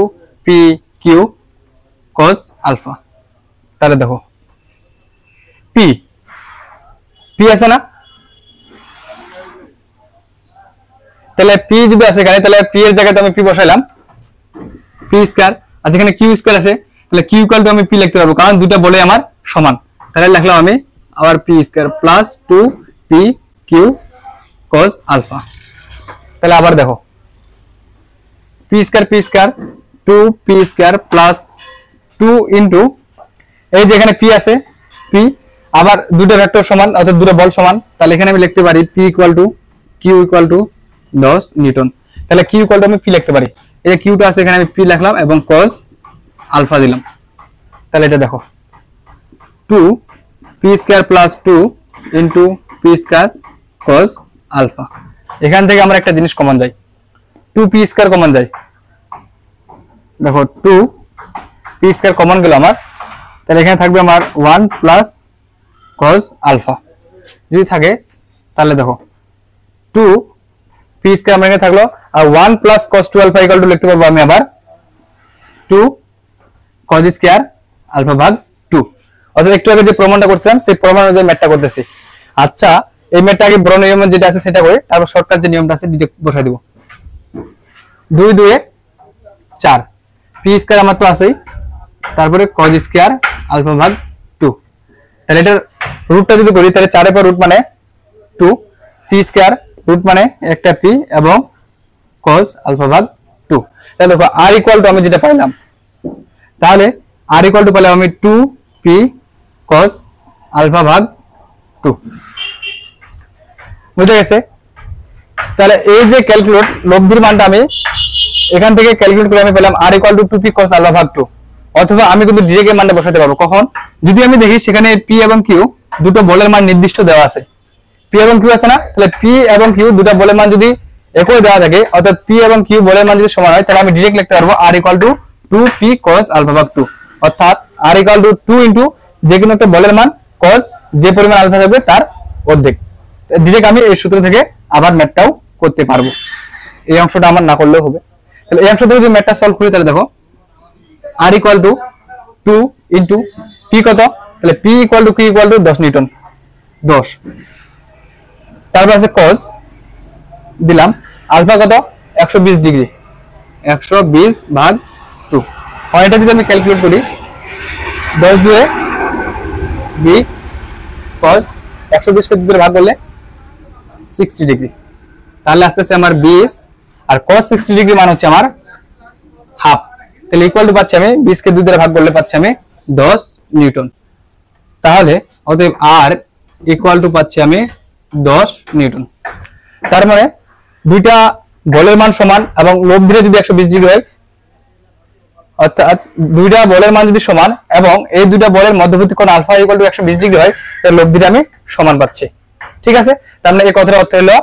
P Q cos alpha. তাহলে দেখো পি পি আছে না, তাহলে পি যদি আছে এখানে তাহলে পি এর জায়গায় আমি পি বসাইলাম পি স্কয়ার, আর যেখানে কিউ স্কয়ার আছে তাহলে কিউ ইকুয়াল টু আমি পি লিখতে পারবো কারণ দুটো বলে আমার সমান। তাহলে লিখলাম আমি আবার P square plus 2 P Q cos alpha. তাহলে আবার দেখো P square 2 P square plus 2 into এই যে এখানে পি আছে পি, আবার দুটো ভেক্টর সমান অর্থাৎ দুটো বল সমান, তাহলে এখানে আমি লিখতে পারি P equal to Q equal to 10 newton. তাহলে কিউ ইকুয়াল টু আমি পি লিখতে পারি, এই যে কিউটা আছে এখানে আমি পি লিখলাম এবং cos আলফা দিলাম। তাহলে এটা দেখো 2 P square plus 2 into P square cos alpha. এখান থেকে আমরা একটা জিনিস কমন যায়, 2 পি স্কয়ার কমন যায়, দেখো 2 পি স্কয়ার কমন গেল আমার, তাহলে এখানে থাকবে আমার 1 প্লাস cos আলফা। যদি থাকে তাহলে দেখো 2 পি স্কয়ার আমার এখানে থাকলো, আর 1 plus cos 2 alpha equal to লিখতে পারবো আমি আবার 2 cos স্কয়ার আলফা ভাগ 2। অর্থাৎ একটু আগে যে প্রমাণটা করছিলাম সেই প্রমাণ অনুযায়ী ম্যাথটা করতেছি। আচ্ছা এই ম্যাথটা আগে বড় নিয়ম যেটা আছে সেটা করে তারপর শর্টকাট যে নিয়মটা আছে ডিরেক্ট বসাই দেব। 2 2 এ 4 পি স্কয়ার আমার তো আছেই, তারপরে cos স্কয়ার আলফা ভাগ 2। তাহলে এটার রুটটা যদি করি তাহলে 4 এর পর রুট মানে 2, পি স্কয়ার রুট মানে একটা পি এবং cos আলফা ভাগ 2। তাহলে দেখো আর ইকুয়াল টু আমি যেটা পাইলাম, তাহলে আর ইকুয়াল টু পেলাম আমি 2 পি cos আলফা ভাগ 2। বুঝে গেছে? তাহলে এই যে ক্যালকুলেট লব্ধির মানটা আমি এখান থেকে ক্যালকুলেট করে আমি পেলাম R equal to 2 P cos alpha ভাগ 2। অথবা আমি কিন্তু ডিরেক্ট এই মানটা বসাতে পারবো কখন, যদি আমি দেখি সেখানে পি এবং কিউ দুটো বলের মান নির্দিষ্ট দেওয়া আছে, পি এবং কিউ আছে না, তাহলে পি এবং কিউ দুটো বলের মান যদি একই দেওয়া থাকে অর্থাৎ পি এবং কিউ বলের মান যদি সমান হয় তাহলে আমি ডাইরেক্ট লিখতে পারবো R equal to 2 P cos alpha ভাগ 2। অর্থাৎ আর ইকুয়াল টু 2 ইনটু যে কোনো একটা বলের মান cos যে পরিমাণ আলফা থাকবে তার অর্ধেক। ডাইরেক্ট আমি এই সূত্র থেকে আবার ম্যাথটাও করতে পারবো, এই অংশটা আমার না করলেও হবে। তাহলে এই অংশ থেকে যদি ম্যাথটা সলভ করি তাহলে দেখো R equal to 2 into P কত, তাহলে P equal to Q equal to 10 newton 10, তারপর আছে cos দিলাম আলফা কত 120 ডিগ্রি 120 ভাগ 2। আর এটা যদি আমি ক্যালকুলেট করি 10 দিয়ে 20 cos 120 কে 2 দিয়ে ভাগ করলে 60 ডিগ্রি, তাহলে আসতেছে আমার 20 আর cos 60 ডিগ্রি মান হচ্ছে আমার হাফ। তাহলে ইকুয়াল টু পাচ্ছি আমি 20 কে 2 দিয়ে ভাগ করলে পাচ্ছি আমি 10 নিউটন। তাহলে অতএব আর ইকুয়াল টু পাচ্ছি আমি 10 নিউটন। তার মানে দুইটা বলের মান সমান এবং লব্ধিটা যদি 120 ডিগ্রি হয় অর্থাৎ দুইটা বলের মান যদি সমান এবং এই দুইটা বলের মধ্যবর্তী কোণ আলফা ইকুয়াল টু 120 ডিগ্রি হয় তাহলে লব্ধিটা আমি সমান পাচ্ছি। ঠিক আছে, তার মানে এই কথার অর্থ হলো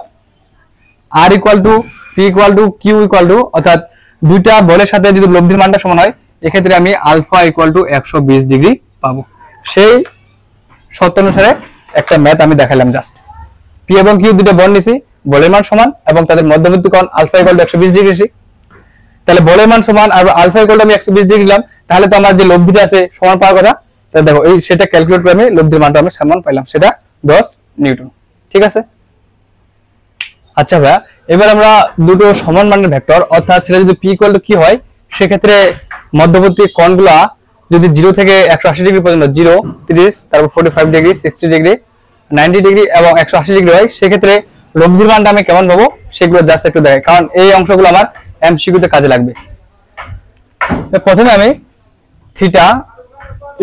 R equal to P equal to Q equal to অর্থাৎ দুইটা বলের সাথে যদি লব্ধির মানটা সমান হয় এক্ষেত্রে আমি আলফা ইকুয়াল টু 120 ডিগ্রি পাবো। সেই শর্ত অনুসারে একটা ম্যাথ আমি দেখালাম জাস্ট। পি এবং কিউ দুটো বল নিছি, বলের মান সমান এবং তাদের মধ্যবর্তী কোণ আলফা ইকুয়াল টু 120 ডিগ্রি। তাহলে বলের মান সমান আর আলফা ইকুয়াল টু আমি 120 ডিগ্রি নিলাম, তাহলে তো আমার যে লব্ধিটা আছে সমান পাওয়ার কথা। তাহলে দেখো এই সেটা ক্যালকুলেট করে আমি লব্ধির মানটা আমি সমান পাইলাম, সেটা 10 নিউটন। ঠিক আছে, আচ্ছা ভাইয়া এবার আমরা দুটো সমান মানের ভেক্টর অর্থাৎ সেটা যদি পি ইকুয়াল টু কি হয় সেক্ষেত্রে মধ্যবর্তী কোণগুলা যদি 0 থেকে 180 ডিগ্রি পর্যন্ত 0 30 তারপর 45 ডিগ্রি 60 ডিগ্রি 90 ডিগ্রি এবং 180 ডিগ্রি হয় সেক্ষেত্রে লব্ধির মানটা আমি কেমন পাবো সেগুলো জাস্ট একটু দেখাই, কারণ এই অংশগুলো আমার এমসিকিউতে কাজে লাগবে। প্রথমে আমি থিটা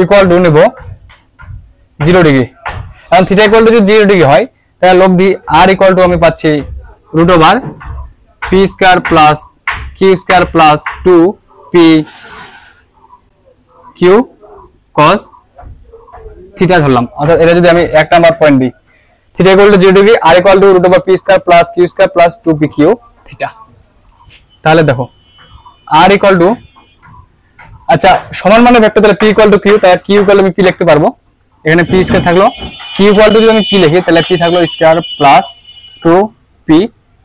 ইকুয়াল টু নেব 0 ডিগ্রি। এখন থিটা ইকুয়াল টু যদি 0 ডিগ্রি হয় তাহলে লব্ধি আর ইকুয়াল টু আমি পাচ্ছি root over P square plus Q square plus 2 P Q cos theta ধরলাম। অর্থাৎ এটা যদি আমি 1 নাম্বার পয়েন্ট দিই, theta equal to 0 degree, R equal to root over P square plus Q square plus 2 P Q theta. তাহলে দেখো R equal to, আচ্ছা সমান মানের ভেক্টর তাহলে পি ইকুয়াল টু কিউ, তাহলে কিউ ইকুয়াল আমি পি লিখতে পারবো। এখানে পি স্কয়ার থাকলো, কিউ ইকুয়াল টু যদি আমি পি লিখি তাহলে পি থাকলো square plus 2 P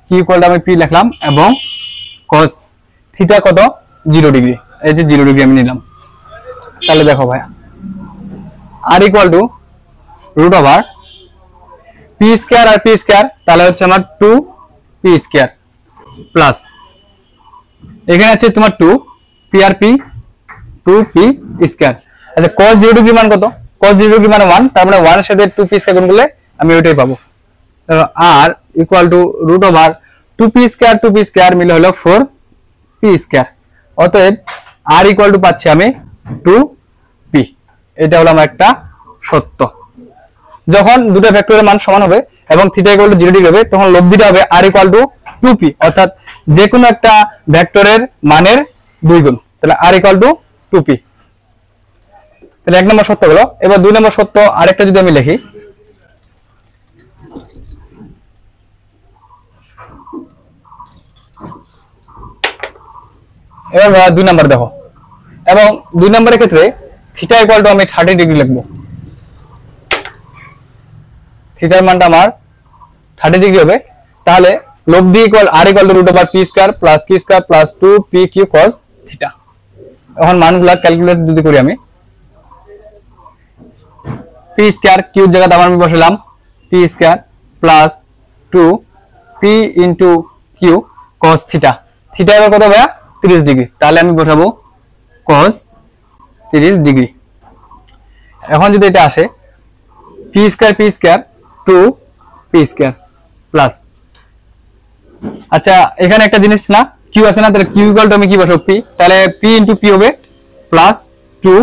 Q equal to আমি পি লিখলাম এবং cos থিটা কত 0 ডিগ্রি, এই যে 0 ডিগ্রি আমি নিলাম। তাহলে দেখো ভাই R equal to root over P square আর পি স্কয়ার, তাহলে হচ্ছে আমার 2 পি স্কয়ার প্লাস এখানে আছে তোমার 2 পি আর পি 2 পি স্কয়ার। আচ্ছা cos 0 ডিগ্রি মান কত? cos 0 ডিগ্রি মানে 1, তার মানে 1 এর সাথে 2 পি স্কয়ার গুণ করলে আমি ওইটাই পাবো। R equal to root over 2 P square মিলে হলো 4 পি স্কয়ার। অতএব আর ইকুয়াল টু পাচ্ছি আমি 2 পি। এটা হলো আমার একটা সত্য। যখন দুটো ভেক্টরের মান সমান হবে এবং থিটা ইকুয়াল টু 0 ডিগ্রি হবে তখন লব্ধিটা হবে আর ইকুয়াল টু 2 পি, অর্থাৎ যে কোনো একটা ভেক্টরের মানের 2 গুণ। তাহলে আর ইকুয়াল টু 2 পি। তাহলে 1 নম্বর সত্য হলো। এবার 2 নম্বর সত্য আরেকটা যদি আমি লিখি, এবার 2 নাম্বার দেখো, এবং 2 নম্বরের ক্ষেত্রে থিটা ইকুয়াল টু আমি 30 ডিগ্রি লিখবো। থিটার মানটা আমার 30 ডিগ্রি হবে। তাহলে লব্ধি equal R equal to root over P square plus Q square plus 2 P Q cos theta. এখন মানগুলা ক্যালকুলেট যদি করি আমি, পি স্কয়ার কিউ জায়গাতে আমি বসালাম P square plus 2 P into Q cos theta. Theta এবার কত হবে? 30 ডিগ্রি। তাহলে আমি বসাবো cos 30 ডিগ্রি। এখন যদি এটা আসে P square 2 P square plus, আচ্ছা এখানে একটা জিনিস না কিউ আছে না, তাহলে কিউ ইকুয়াল টু আমি কি বসাবো পি, তাহলে পি ইনটু পি হবে প্লাস 2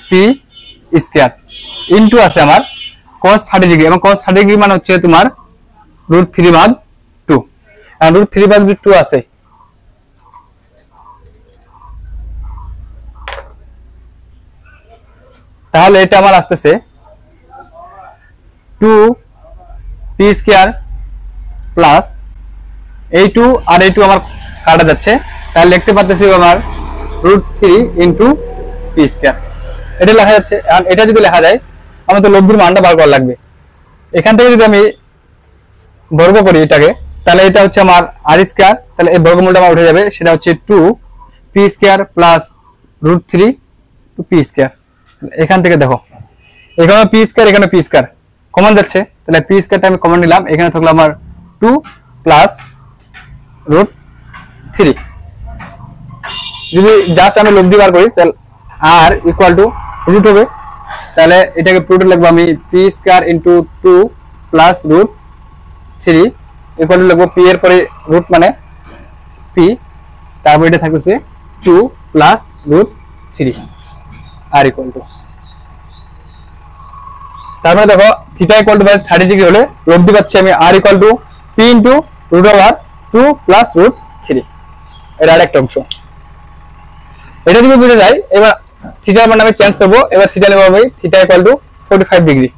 পি স্কয়ার ইনটু আছে আমার cos 30 ডিগ্রি, এবং cos 30 ডিগ্রি মানে হচ্ছে তোমার √3/2, আর √3/2 আছে। তাহলে এটা আমার আসতেছে 2 পি স্কয়ার প্লাস এই 2 আর এই 2 আমার কাটা যাচ্ছে, তাহলে লিখতে পারতেছি আমার √3 ইনটু পি স্কয়ার। এটা লেখা যাচ্ছে। এখন এটা যদি লেখা যায় আমার তো লব্ধির মানটা বার করা লাগবে। এখান থেকে যদি আমি বর্গ করি এটাকে, তাহলে এটা হচ্ছে আমার আর স্কয়ার, তাহলে এই বর্গমূলটা আমার উঠে যাবে, সেটা হচ্ছে 2 P square plus √3 P square. এখান থেকে দেখো এখানে পি স্কয়ার এখানে পি স্কয়ার কমন যাচ্ছে, তাহলে পি স্কয়ারটা আমি কমন নিলাম, এখানে থাকলো আমার 2 প্লাস √3। যদি জাস্ট আমি লব্ধি বার করি তাহলে আর ইকুয়াল টু রুট হবে, তাহলে এটাকে পুরোটা লিখবো আমি P square into 2 plus √3 equal to লিখবো পি এর পরে রুট মানে পি, তারপর এটা থাকছে 2 প্লাস √3 আর ইকুয়াল টু, তারপরে দেখো থিটা ইকুয়াল টু 30 ডিগ্রি হলে লব্ধি পাচ্ছি আমি R equal to P into root over 2 plus √3। এর আরেকটা অংশ এটা যদি বুঝে যায়, এবার থিটার মান আমি চেঞ্জ করব। এবার থিটা নেব আমি থিটা ইকুয়াল টু 45 ডিগ্রি।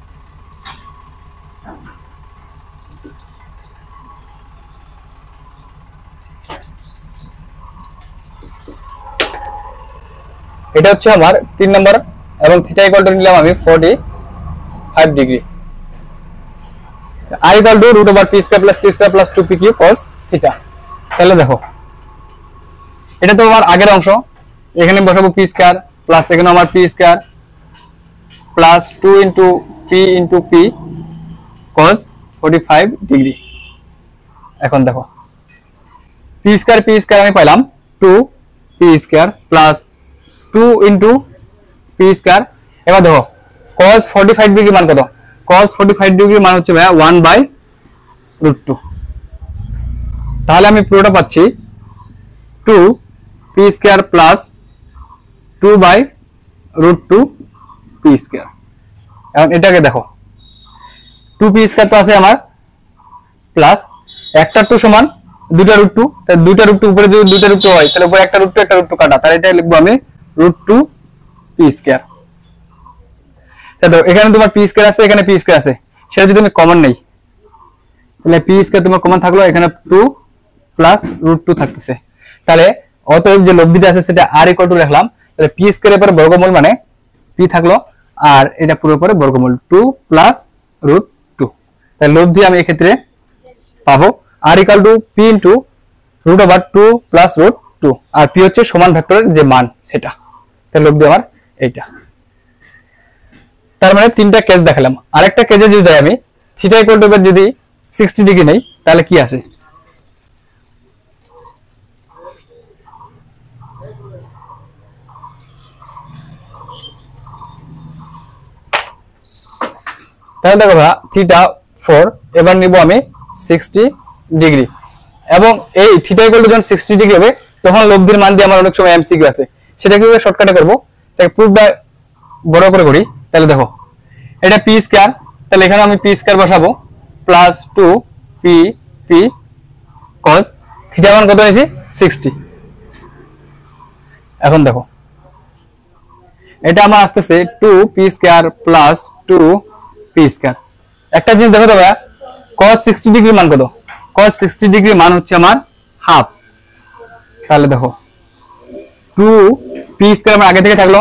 এটা হচ্ছে আমার 3 নাম্বার, এবং থিটা ইকুয়াল টু নিলাম আমি 45 degree. R equal to root over P square plus Q square plus 2 P Q cos theta. তাহলে দেখো এটা তো আমার আগের অংশ, এখানে বসাবো পি স্কয়ার প্লাস এখানে আমার P square plus 2 into P cos 45 degree. এখন দেখো পি স্কয়ার আমি পাইলাম 2 P square plus 2 into P square. এবার দেখো cos 45 ডিগ্রি মান কত? cos 45 ডিগ্রি মান হচ্ছে ভাইয়া 1/√2। তাহলে আমি পুরোটা পাচ্ছি 2 P square plus 2/√2 P square. এখন এটাকে দেখো 2p স্কয়ার তো আছে আমার, প্লাস একটা 2 সমান দুইটা রুট 2, তাহলে দুইটা রুট 2 উপরে যদি দুইটা রুট 2 হয় তাহলে উপরে একটা রুট 2 একটা রুট 2 কাটা, তাহলে এটা লিখবো আমি √2p স্কয়ার। তাহলে এখানে তোমার p স্কয়ার আছে, এখানে p স্কয়ার আছে, সেটা যদি আমি কমন নেই তাহলে p স্কয়ার তোমার কমন থাকলো, এখানে 2 প্লাস √2 থাকতেছে। তাহলে অতএব যে লব্ধিটা আছে সেটা r = লিখলাম, তাহলে p স্কয়ারের পরে বর্গমূল মানে p থাকলো, আর এটা পুরো পরে বর্গমূল 2 প্লাস √2। তাহলে লব্ধি আমি এক্ষেত্রে পাবো r = p * √2 প্লাস √2, আর p হচ্ছে সমান ভেক্টরের যে মান সেটা। তাহলে লব্ধি আমার এইটা। তার মানে তিনটা কেস দেখালাম। আরেকটা কেসে যদি যাই আমি θ = যদি 60 ডিগ্রি নেই তাহলে কি আসে, তাহলে দেখো ভাই θ4, এবার নিব আমি 60 ডিগ্রি, এবং এই θ = যখন 60 ডিগ্রি হবে তখন লব্ধির মান দিয়ে আমার অনেক সময় এমসিকিউ আছে, সেটা কিভাবে শর্টকাটে করব, তাই প্রুফটা বড় করে করি। তাহলে দেখো এটা p স্কয়ার, তাহলে এখানে আমি p স্কয়ার বসাবো প্লাস 2p p cos θ মান কত নিয়েছি 60। এখন দেখো এটা আমার আসতেছে 2p square plus 2p square. একটা জিনিস দেখো তো ভাই, cos 60 ডিগ্রি মান কত, cos 60 ডিগ্রি মান হচ্ছে আমার হাফ। তাহলে দেখো 2p স্কয়ার আমার আগে থেকে থাকলো,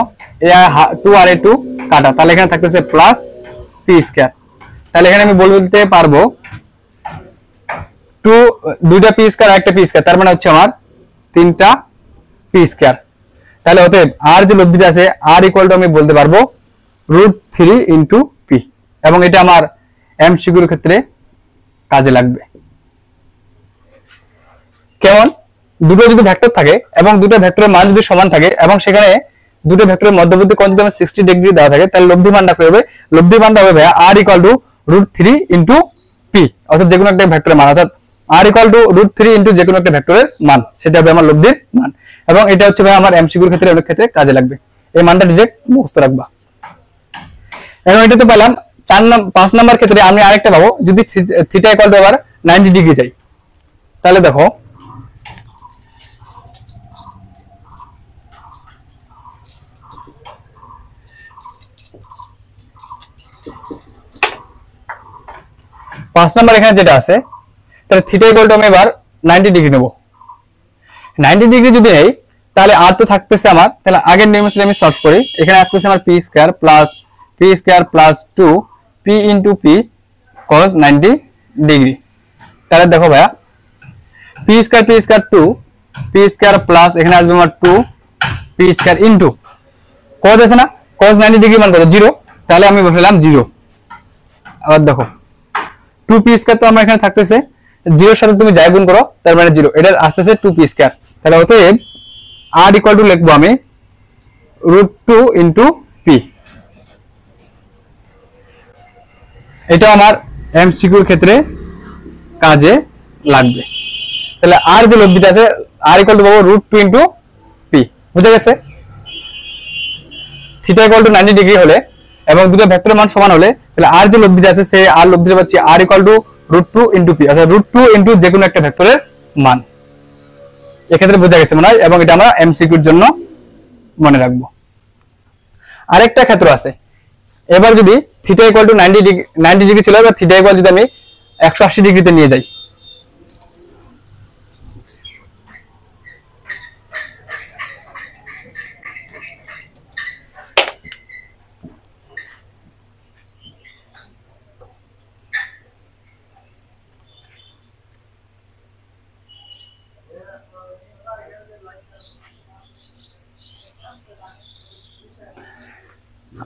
2 আর 2 কাটা, তাহলে এখানে থাকতেছে প্লাস p স্কয়ার। তাহলে এখানে আমি বলতে পারবো 2টা p স্কয়ার আর একটা p স্কয়ার, তার মানে হচ্ছে আমার 3টা p স্কয়ার। তাহলে অতএব আর যে লব্ধিটা আছে r = আমি বলতে পারবো √3 * p, এবং এটা আমার এমসিকিউর ক্ষেত্রে কাজে লাগবে। কেমন, দুটো যদি ভেক্টর থাকে এবং দুটো ভেক্টরের মান যদি সমান থাকে এবং সেখানে দুটো ভেক্টরের মধ্যবর্তী কোণ যদি 60 ডিগ্রি দেওয়া থাকে, তাহলে লব্ধি মানটা কি হবে, লব্ধি মানটা হবে r = √3 * p, অর্থাৎ যে কোনো একটা ভেক্টরের মান, অর্থাৎ r = √3 যে কোনো একটা ভেক্টরের মান, সেটা হবে আমার লব্ধির মান। এবং এটা হচ্ছে ভাই আমার এমসিকিউর ক্ষেত্রে অনেক ক্ষেত্রে কাজে লাগবে, এই মানটা ডাইরেক্ট মুখস্থ রাখবা। এবং এটা তো পেলাম। 5 নাম্বার ক্ষেত্রে আমি আরেকটা পাবো, যদি θ = আবার 90 ডিগ্রি চাই, তাহলে দেখো পাঁচ নাম্বার এখানে যেটা আছে, তাহলে θ = আমি এবার 90 ডিগ্রি নেব। 90 ডিগ্রি যদি নেই তাহলে আর তো থাকতেছে আমার, তাহলে আগের নিয়ম অনুসারে আমি সলভ করি। এখানে আসতেছে আমার p square plus p square plus 2p * p cos 90 degree. তাহলে দেখো ভাইয়া p square 2 p square plus এখানে আসবে আমার 2p স্কয়ার ইনটু cos আছে না, cos 90 ডিগ্রি মান কত 0, তাহলে আমি বসালাম 0। আবার দেখো 2p স্কয়ার তো আমার এখানে থাকতেছে, 0 এর সাথে তুমি যাই গুণ করো তার মানে 0, এটা আসতেছে 2p স্কয়ার। তাহলে অতএব r = লিখবো আমি √2 * p। এটা আমার এমসিকিউর ক্ষেত্রে কাজে লাগবে। তাহলে আর যে লব্ধিটা আছে r = পাবো √2 * p, বুঝা গেছে। θ = 90 ডিগ্রি হলে এবং দুটো ভেক্টরের মান সমান হলে তাহলে আর যে লব্ধিটা আছে সেই আর লব্ধিটা পাচ্ছি r = √2 * p, অর্থাৎ √2 যে কোনো একটা ভেক্টরের মান। এক্ষেত্রে বোঝা গেছে মনে হয়, এবং এটা আমরা এমসিকিউর জন্য মনে রাখবো। আরেকটা ক্ষেত্র আছে, এবার যদি θ = 90 ডিগ্রি ছিল, এবার θ = যদি আমি 180 ডিগ্রিতে নিয়ে যাই,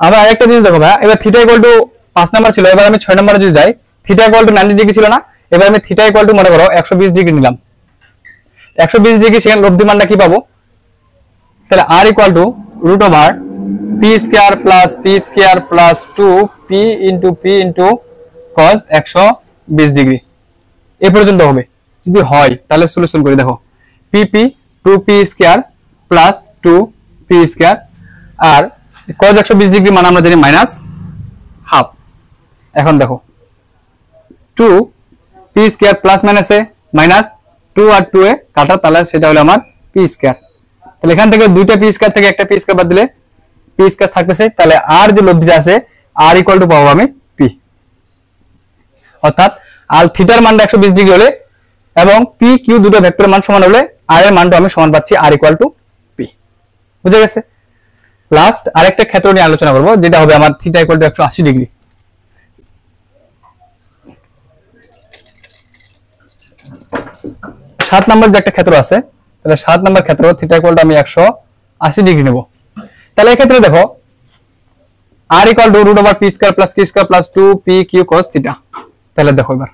আবার আরেকটা জিনিস দেখো ভাই, এবার θ = 5 নাম্বার ছিল, এবার আমি 6 নাম্বারে যদি যাই, θ = 90 ডিগ্রি ছিল না, এবার আমি θ = মনে করো 120 ডিগ্রি নিলাম। 120 ডিগ্রি সেখানে লব্ধি মানটা কি পাবো, তাহলে r = √p square plus p square plus 2p * p * cos 120 degree. এই পর্যন্ত হবে। যদি হয় তাহলে সলিউশন করে দেখো, pp 2p square plus 2p square আর cos 120 ডিগ্রি মান আমরা জানি মাইনাস হাফ। এখন দেখো 2 p স্কয়ার প্লাস মাইনাস এ মাইনাস 2 আর 2 এ কাটা, তাহলে সেটা হলো আমার p স্কয়ার। তাহলে এখান থেকে দুইটা p স্কয়ার থেকে একটা p স্কয়ার বাদ দিলে p স্কয়ার থাকতেছে, তাহলে r যে লব্ধিটা আছে r ইকুয়াল টু পাবো আমি p। অর্থাৎ আর থিটার মানটা 120 ডিগ্রি হলে এবং p q দুটো ভেক্টরের মান সমান হলে r এর মানটা আমি সমান পাচ্ছি r ইকুয়াল টু p। বুঝে গেছে? লাস্ট আরেকটা ক্ষেত্র নিয়ে আলোচনা করব, যেটা হবে আমার থিটা ইকুয়াল টু 180 ডিগ্রি। 7 নম্বর যে একটা ক্ষেত্র আছে, তাহলে 7 নম্বর ক্ষেত্র থিটা ইকুয়াল টু আমি 180 ডিগ্রি নেব। তাহলে এই ক্ষেত্রে দেখো r equal to root over p square plus q square plus 2 p q cos theta. তাহলে দেখো এবার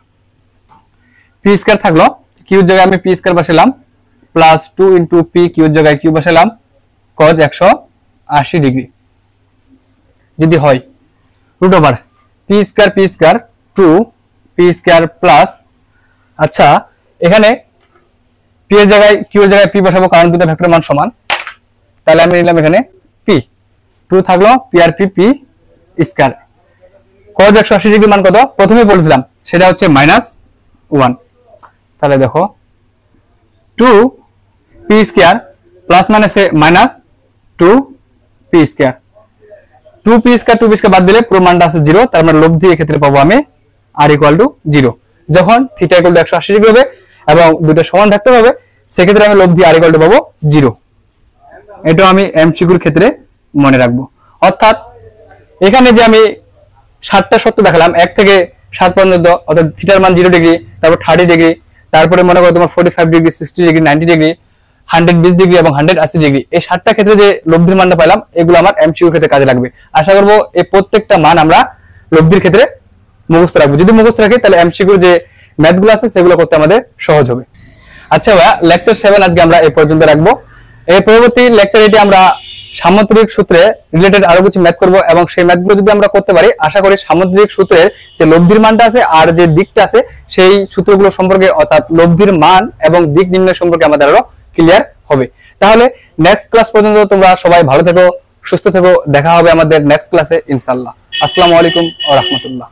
p স্কয়ার থাকলো, q এর জায়গায় আমি p স্কয়ার বসালাম প্লাস 2 ইনটু p q এর জায়গায় q বসালাম cos 180 ডিগ্রি। যদি হয় root over p square 2 p square plus, আচ্ছা এখানে p এর জায়গায় q এর জায়গায় p বসাবো কারণ দুটো ভেক্টরের মান সমান। তাহলে আমি নিলাম এখানে p, 2 থাকলো p আর p স্কয়ার। cos 180 ডিগ্রি মান কত প্রথমে বলেছিলাম, সেটা হচ্ছে -1। তাহলে দেখো 2 p স্কয়ার প্লাস মাইনাসে -2 p square, 2 p square 2 p square বাদ দিলে পুরো মানটা আছে 0, তার মানে লব্ধি এই ক্ষেত্রে পাবো আমি r ইকুয়াল টু 0। যখন থিটা ইকুয়াল টু 180 ডিগ্রি হবে এবং দুটো সমান ভেক্টর হবে, সেক্ষেত্রে আমি লব্ধি r ইকুয়াল টু পাবো 0। এটা আমি এমসিকিউর ক্ষেত্রে মনে রাখবো। অর্থাৎ এখানে যে আমি 7টা শর্ত দেখালাম 1 থেকে 7 পর্যন্ত, অর্থাৎ থিটার মান 0 ডিগ্রি, তারপর 30 ডিগ্রি, তারপরে মনে করো তোমার 45 ডিগ্রি, 60 ডিগ্রি, 90 ডিগ্রি, 120 ডিগ্রি এবং 180 ডিগ্রি, এই 7টা ক্ষেত্রে যে লব্ধির মানটা পেলাম এগুলো আমার এমসিকিউর ক্ষেত্রে কাজে লাগবে। আশা করব এই প্রত্যেকটা মান আমরা লব্ধির ক্ষেত্রে মুখস্থ রাখবো। যদি মুখস্থ রাখি তাহলে এমসিকিউর যে ম্যাথগুলো আছে সেগুলো করতে আমাদের সহজ হবে। আচ্ছা ভাই, লেকচার 7 আজকে আমরা এই পর্যন্ত রাখবো। এই পরবর্তী লেকচারে এটি আমরা সামুদ্রিক সূত্রে রিলেটেড আরো কিছু ম্যাথ করব এবং সেই ম্যাথগুলো যদি আমরা করতে পারি, আশা করি সামুদ্রিক সূত্রের যে লব্ধির মানটা আছে আর যে দিকটা আছে সেই সূত্রগুলো সম্পর্কে, অর্থাৎ লব্ধির মান এবং দিক নির্ণয় সম্পর্কে আমাদের আরো ক্লিয়ার হবে। তাহলে নেক্সট ক্লাস পর্যন্ত তোমরা সবাই ভালো থেকো, সুস্থ থেকো। দেখা হবে আমাদের নেক্সট ক্লাসে ইনশাআল্লাহ। আসসালামু আলাইকুম ওয়া রাহমাতুল্লাহ।